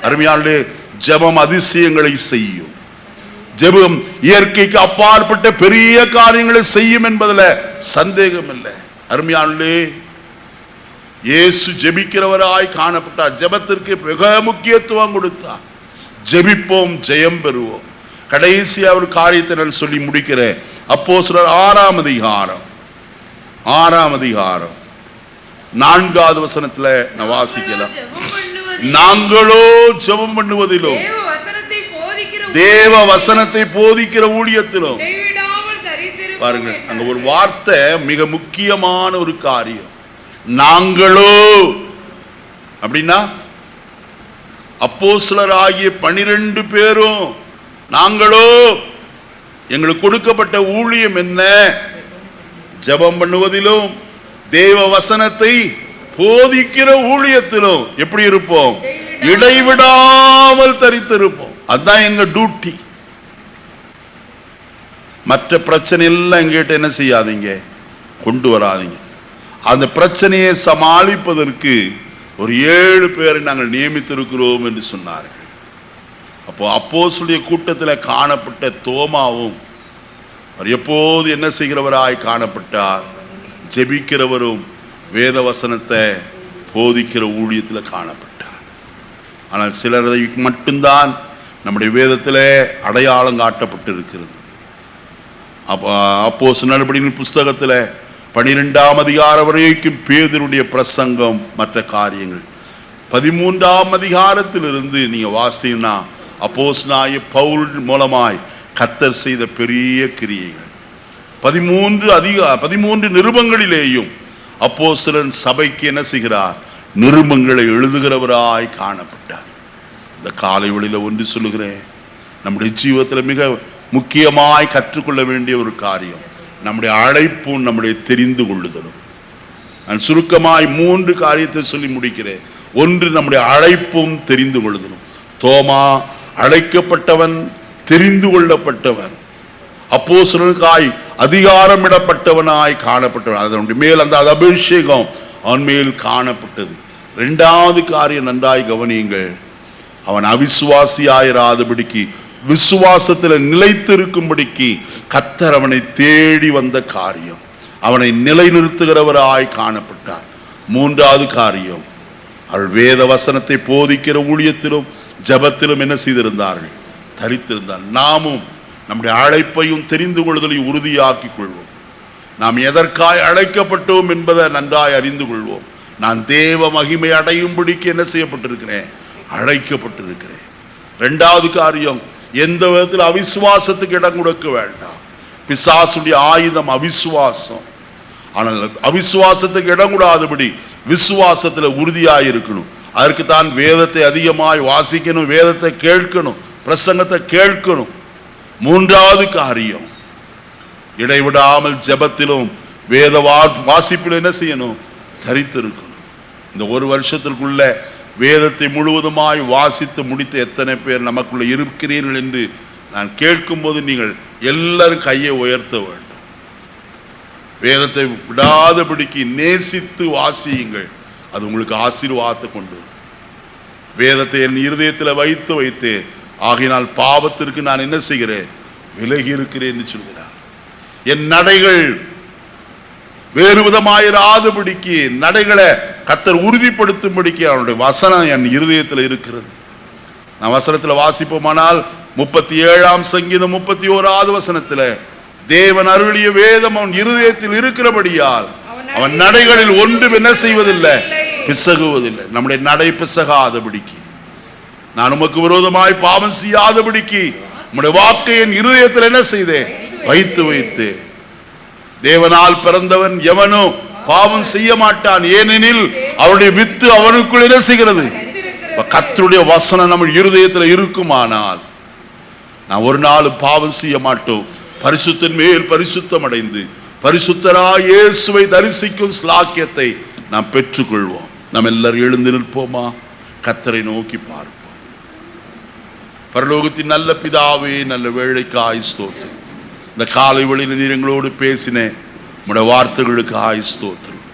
அருமையாளே, ஜெபம் அதிசயங்களை செய்யும். ஜெபம் இயற்கைக்கு அப்பாற்பட்ட பெரிய காரியங்களை செய்யும் என்பதில் சந்தேகம் இல்லை. அருமையாளே, இயேசு ஜெபிக்கிறவராய் காணப்பட்டார். ஜெபத்திற்கு மிக முக்கியத்துவம் கொடுத்தார். ஜெபிப்போம், ஜெயம் பெறுவோம். கடைசி ஒரு காரியத்தை நான் சொல்லி முடிக்கிறேன். அப்போஸ்தலர் 6ஆம் அதிகாரம் 4வது வசனத்துல நான் வாசிக்கலாம். நாங்களோ ஜெபம் பண்ணுவதிலும் தேவ வசனத்தை போதிக்கிற ஊழியத்திலும். பாருங்க, அங்க ஒரு வார்த்தை மிக முக்கியமான ஒரு காரியம். நாங்களோ அப்படின்னா அப்போஸ்தலர் ஆகிய 12 பேரும் நாங்களோ எங்களுக்கு கொடுக்கப்பட்ட ஊழியம் என்ன? ஜெபம் பண்ணுவதிலும் தேவ வசனத்தை போதிக்கிற ஊழியத்திலும் எப்படி இருப்போம்? இடைவிடாமல் தரித்திருப்போம். அதுதான் எங்க டியூட்டி. மற்ற பிரச்சனை எல்லாம் எங்கிட்ட என்ன செய்யாதீங்க, கொண்டு வராதீங்க. அந்த பிரச்சனையை சமாளிப்பதற்கு ஒரு 7 பேரை நாங்கள் நியமித்திருக்கிறோம் என்று சொன்னார்கள். அப்போ அப்போஸ்தலருடைய கூட்டத்தில் காணப்பட்ட தோமாவும் அவர் எப்போது என்ன செய்கிறவராய் காணப்பட்டார்? ஜெபிக்கிறவரும் வேத வசனத்தை போதிக்கிற ஊழியத்தில் காணப்பட்டார். ஆனால் சிலரை மட்டும்தான் நம்முடைய வேதத்தில் அடையாளம் காட்டப்பட்டு இருக்கிறது. அப்போஸ்தலர் நடபடிகளின் புஸ்தகத்தில் 12ஆம் அதிகாரம் வரைக்கும் பேதுருடைய பிரசங்கம், மற்ற காரியங்கள். 13ஆம் அதிகாரத்திலிருந்து நீங்க வாசினா அப்போஸ்தலனாகிய பவுல் மூலமாய் கர்த்தர் செய்த பெரிய கிரியைகள். 13 நிருபங்களிலேயும் அப்போஸ்தலன் சபைக்கு என்ன செய்கிறார்? நிருபங்களை எழுதுகிறவராய் காணப்பட்டார். இந்த காலை வேளையில ஒன்று சொல்லுகிறேன், நம்முடைய ஜீவிதத்தில் மிக முக்கியமாய் கற்றுக்கொள்ள வேண்டிய ஒரு காரியம் நம்முடைய அழைப்பும் நம்முடைய தெரிந்து கொள்ளுதலும். நான் சுருக்கமாய் 3 காரியத்தை சொல்லி முடிக்கிறேன். ஒன்று, நம்முடைய அழைப்பும் தெரிந்து கொள்ளுதலும். தோமா அழைக்கப்பட்டவன், தெரிந்து கொள்ளப்பட்டவன், அப்போஸ்தலனுக்காய் அதிகாரமிடப்பட்டவனாய் காணப்பட்டவன். அதனுடைய மேல் அந்த அபிஷேகம் அவன் மேல் காணப்பட்டது. 2வது காரியம் நன்றாய் கவனியுங்கள். அவன் அவிசுவாசியாயிராதபடிக்கு விசுவாசத்தில் நிலைத்திருக்கும்படிக்கு கர்த்தர் அவனை தேடி வந்த காரியம், அவனை நிலைநிறுத்துகிறவராய் காணப்பட்டார். 3வது காரியம், அவள் வேத வசனத்தை போதிக்கிற ஊழியத்திலும் ஜெபத்திலும் என்ன செய்திருந்தார்கள்? தரித்திருந்தார். நாமும் நம்முடைய அழைப்பையும் தெரிந்து கொள்வதையும் உறுதியாக்கி கொள்வோம். நாம் எதற்காய் அழைக்கப்பட்டோம் என்பதை நன்றாய் அறிந்து கொள்வோம். நான் தேவ மகிமை அடையும்படிக்கு என்ன செய்யப்பட்டிருக்கிறேன்? அழைக்கப்பட்டிருக்கிறேன். 2வது காரியம், எந்த விதத்தில் அவிசுவாசத்துக்கு இடம் கொடுக்க வேண்டாம். பிசாசுடைய ஆயுதம் அவிசுவாசம். ஆனால் அவிசுவாசத்துக்கு இடம் கூடாதபடி விசுவாசத்தில் உறுதியாக இருக்கணும். அதற்கு தான் வேதத்தை அதிகமாய் வாசிக்கணும், வேதத்தை கேட்கணும், பிரசங்கத்தை கேட்கணும். 3வது காரியம், இடைவிடாமல் ஜெபத்திலும் வேத வாசிப்பிலும் என்ன செய்யணும்? தரித்திருக்கணும். இந்த ஒரு வருஷத்திற்குள்ள வேதத்தை முழுவதுமாய் வாசித்து முடித்த எத்தனை பேர் நமக்குள்ள இருக்கிறீர்கள் என்று நான் கேட்கும்போது நீங்கள் எல்லாரும் கையை உயர்த்த வேண்டும். வேதத்தை விடாதபடிக்கு நேசித்து வாசியுங்கள். அது உங்களுக்கு ஆசீர்வாதத்தை கொண்டு வரும். வேதத்தை என் இருதயத்தில் வைத்து ஆகையினால் பாவத்திற்கு நான் என்ன செய்கிறேன்? விலகி இருக்கிறேன் சொல்கிறார். என் நடைகள் வேறு விதமாயிராதபடிக்கு நடைகளை கர்த்தர் உறுதிப்படுத்தும்படிக்கு அவருடைய வசனம் என் இருதயத்தில் இருக்கிறது. நான் வசனத்தில் வாசிப்போமானால் 37ஆம் சங்கீதம் 31வது வசனத்தில் தேவன் அருளிய வேதம் அவன் இருதயத்தில் இருக்கிறபடியால் அவன் நடைகளில் ஒன்றும் என்ன செய்வதில்லை, பிசகுவதில்லை. நம்முடைய நடை பிசகாதபடிக்கு, நான் உமக்கு விரோதமாய் பாவம் செய்யாதபடிக்கு உம்முடைய வாக்கை என் இருதயத்தில் என்ன செய்தேன், வைத்து தேவனால் பிறந்தவன் எவனோ பாவம் செய்ய மாட்டான், ஏனெனில் அவருடைய வித்து அவனுக்குள் என்ன செய்கிறது. கர்த்தருடைய வசனம் நம்ம இருதயத்தில் இருக்குமானால் நான் ஒரு நாள் பாவம் செய்ய மாட்டோம். பரிசுத்தன் மேல் பரிசுத்தம் அடைந்து பரிசுத்தராய் இயேசுவை தரிசிக்கும் ஸ்லாக்கியத்தை நாம் பெற்றுக்கொள்வோம். நாம் எல்லாரும் எழுந்து நிற்போமா? கர்த்தரை நோக்கி பார்ப்போம். பரலோகத்தின் நல்ல பிதாவே, நல்ல வேளைக்காய் ஸ்தோத்திரம். இந்த காலை வேளையில் நீர் எங்களோடு பேசின உம்முடைய வார்த்தைகளுக்கு ஆய் ஸ்தோத்திரம்.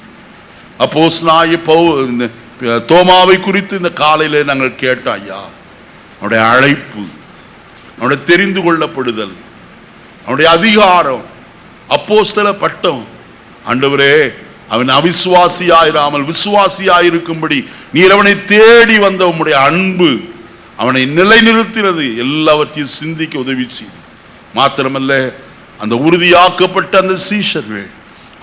அப்போஸ்தலனாகிய தோமாவை குறித்து இந்த காலையில நாங்கள் கேட்டோம் ஐயா. அவனுடைய அழைப்பு, அவனுடைய தெரிந்து கொள்ளப்படுதல், அவனுடைய அதிகாரம், அப்போஸ்தல பட்டம், ஆண்டவரே அவன் அவிசுவாசியாயிராமல் விசுவாசியாயிருக்கும்படி நீர் அவனை தேடி வந்த உம்முடைய அன்பு அவனை நிலைநிறுத்தினது. எல்லாவற்றையும் சிந்திக்க உதவி செய்து மாத்திரமல்ல, அந்த உறுதியாக்கப்பட்ட அந்த சீஷர்கள்,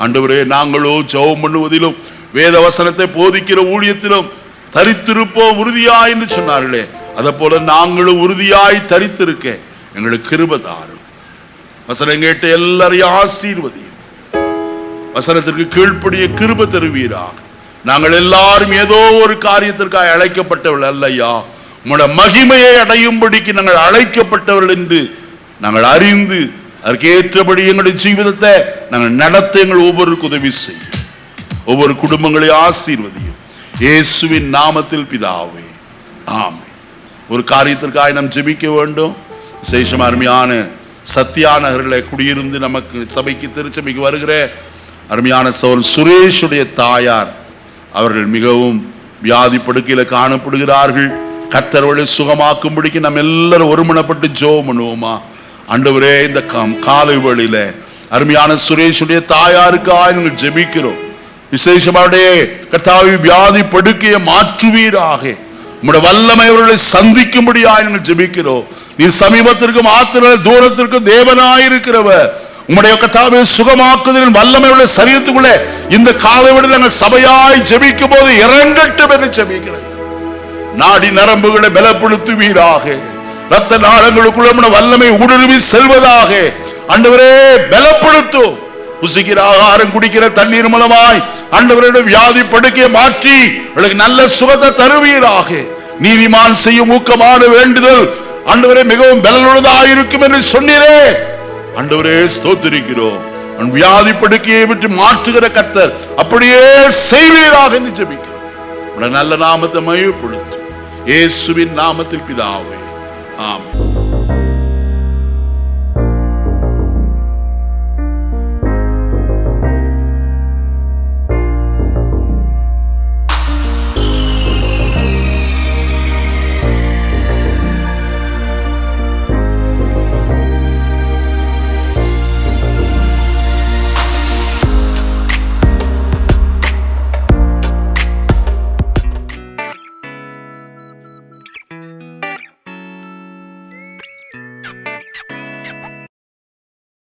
ஆண்டவரே நாங்களோ ஜெபம் பண்ணுவதிலும் வேத வசனத்தை போதிக்கிற ஊழியத்திலும் தரித்திருப்போம் உறுதியாய் என்று சொன்னார்களே, அதை போல நாங்களும் உறுதியாய் தரித்திருக்க எங்களுக்கு கிருபை தாரும். வசனம் கேட்ட எல்லாரையும் ஆசீர்வதியும், வசனத்திற்கு கீழ்ப்படிய கிருபை தருவீராக. நாங்கள் எல்லாரும் ஏதோ ஒரு காரியத்திற்காக அழைக்கப்பட்டவர்கள் அல்லையா, உம்முடைய மகிமையை அடையும்படிக்கு நாங்கள் அழைக்கப்பட்டவர்கள் என்று நாங்கள் அறிந்து அதற்கு ஏற்றபடி எங்களுடைய ஜீவிதத்தை நாங்கள் நடத்த எங்கள் ஒவ்வொருக்கு உதவி செய்யும். ஒவ்வொரு குடும்பங்களை ஆசீர்வதியும் இயேசுவின் நாமத்தில் பிதாவே, ஆமென். ஒரு காரியத்திற்காக நாம் ஜெபிக்க வேண்டும். விசேஷமா அருமையான சத்யா நகரில் குடியிருந்து நமக்கு சபைக்கு திருச்சபைக்கு வருகிற அருமையான சகோதரர் சுரேஷுடைய தாயார் அவர்கள் மிகவும் வியாதி படுக்கையில் காணப்படுகிறார்கள். கர்த்தர்களை சுகமாக்கும்படிக்கு நம்ம எல்லாரும் ஒருமனப்பட்டு ஜெபம் பண்ணுவோமா? ஆண்டவரே, இந்த காலை வேளையில அருமையான சுரேஷுடைய தாயாருக்காக நாங்கள் ஜெபிக்கிறோம். விசேஷமாக கர்த்தாவே வியாதி படுக்கையை மாற்றுவீராக. உம்முடைய வல்லமை அவர்களை சந்திக்கும்படியாக நாங்கள் ஜெபிக்கிறோம். நீ சமீபத்திற்கு மாத்திர தூரத்திற்கு தேவனாயிருக்கிறவர். உம்முடைய கர்த்தாவே சுகமாக்குதலின் வல்லமை உள்ள சரீரத்துக்குள்ளே இந்த காலை வேளையில நாங்கள் சபையாய் ஜெபிக்கும் போது இறங்கட்டும் என்று ஜெபிக்கிறேன். நாடி நரம்புகளை பலப்படுத்துவீராக. ரத்த நாளங்களுக்குள்ள வல்லமை ஊடுருவி செல்வதாக. ஆண்டவரே பலப்படுத்தும். புசிக்கிற ஆகாரம், குடிக்கிற தண்ணீர் மூலமாய் ஆண்டவருடைய வியாதி படுக்கையை மாற்றி அவளுக்கு நல்ல சுகத்தை தருவீராக. நீதிமான் செய்யும் ஊக்கமான வேண்டுதல் ஆண்டவரே மிகவும் பலனுள்ளதாக இருக்கும் என்று சொன்னீரே. ஆண்டவரே ஸ்தோத்திரிக்கிறோம். வியாதி படுக்கையை விட்டு மாற்றுகிற கர்த்தர் அப்படியே செய்வீராக என்று ஜெபிக்கிறோம். நல்ல நாமத்தை மகிமைப்படுத்தும் இயேசுவின் நாமத்தில் பிதாவே, ஆமென்.